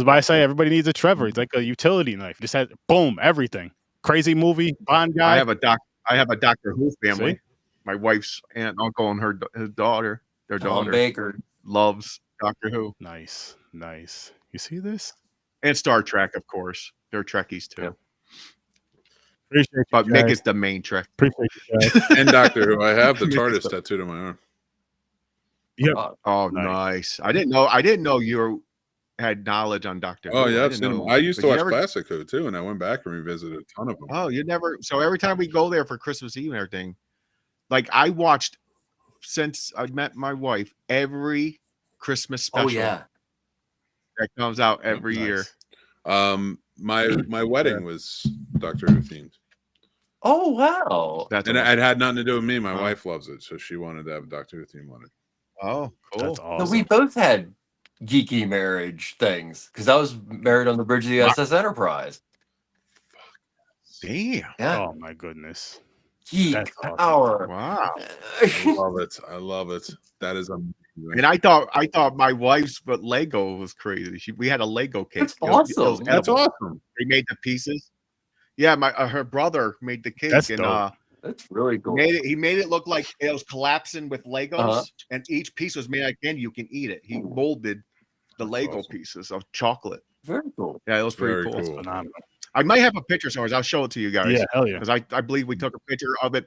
why I say everybody needs a Trevor. It's like a utility knife. Just has boom, everything. Crazy movie, Bond guy. I have a Doctor Who family. See? My wife's aunt, uncle, and his daughter. Their Tom daughter Baker loves Doctor Who Nice. You see this? and Star Trek, of course. They're Trekkies too. Yeah. Appreciate you, But guys. Mick is the main Trek. Appreciate you guys. And Doctor Who. I have the TARDIS tattooed on my arm. Yep. Oh, Nice. nice. I didn't know you had knowledge on Doctor Who. Oh yeah, I didn't know. I used to But watch you never- Classic Who too, and I went back and revisited a ton of them. Oh, you never. So every time we go there for Christmas Eve and everything, like I watched since I met my wife every Christmas special. Oh yeah. That comes out every year. My wedding was Doctor Who themed. Oh wow. That's And awesome. it had nothing to do with me. My Oh. wife loves it, so she wanted to have a Doctor Who theme on it. Oh, cool. That's So awesome. we both had geeky marriage things because I was married on the bridge of the USS Enterprise. Damn. Yeah. Oh my goodness. Geek That's awesome. power. Wow. I love it. That is amazing. And I thought my wife's but Lego was crazy. We had a Lego cake. That's It was awesome. That's edible. awesome. They made the pieces. Yeah, my her brother made the cake, That's and dope. That's really cool. he made it look like it was collapsing with Legos, Uh-huh. and each piece was made like candy. You can eat it. He molded the Lego awesome. pieces of chocolate. Very cool. Yeah, it was pretty Very cool. cool. Phenomenal. I might have a picture somewhere. I'll show it to you guys. Yeah, hell yeah. Because I believe we took a picture of it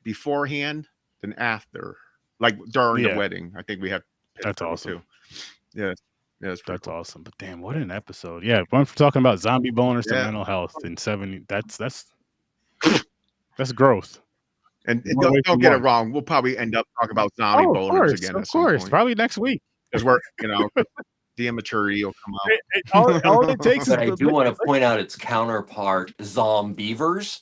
beforehand and after, like during Yeah. the wedding. I think we had. That's awesome. too. Yeah, it's pretty That's cool. awesome. But damn, what an episode. Yeah, one for talking about zombie boners to Yeah. mental health in 70. That's growth. And More ways don't than get it one. wrong. We'll probably end up talking about zombie Of boners course, again of at some course. point. Probably next week. Because we're, the immaturity will come out. All it takes is But I do want to point out its counterpart, Zombievers.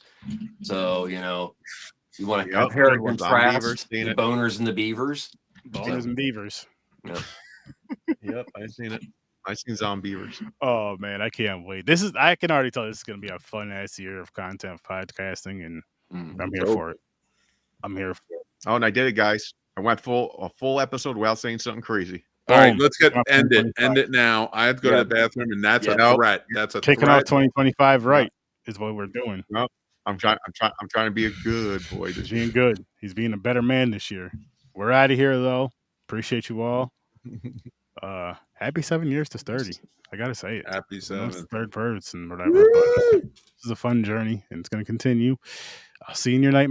So, you want to Yep, compare and Zombievers, contrast seen the it. boners and the beavers. boners and beavers. Yep, I've seen it. I've seen Zombievers. Oh man, I can't wait. I can already tell this is gonna be a fun ass year of content podcasting, and I'm here for it. I'm here for it. Oh, and I did it, guys. I went a full episode without saying something crazy. All right, Boom. let's end it. 2025. End it now. I have to go to the bathroom, and that's Yeah. a threat. That's a Kicking threat. off 2025 right is what we're doing. I'm trying to be a good boy He's this being year. good. He's being a better man this year. We're out of here though. Appreciate you all. Happy 7 years to Sturdy. I gotta say it. Happy I know it's 7. third person, whatever. But this is a fun journey, and it's gonna continue. I'll see you in your nightmare.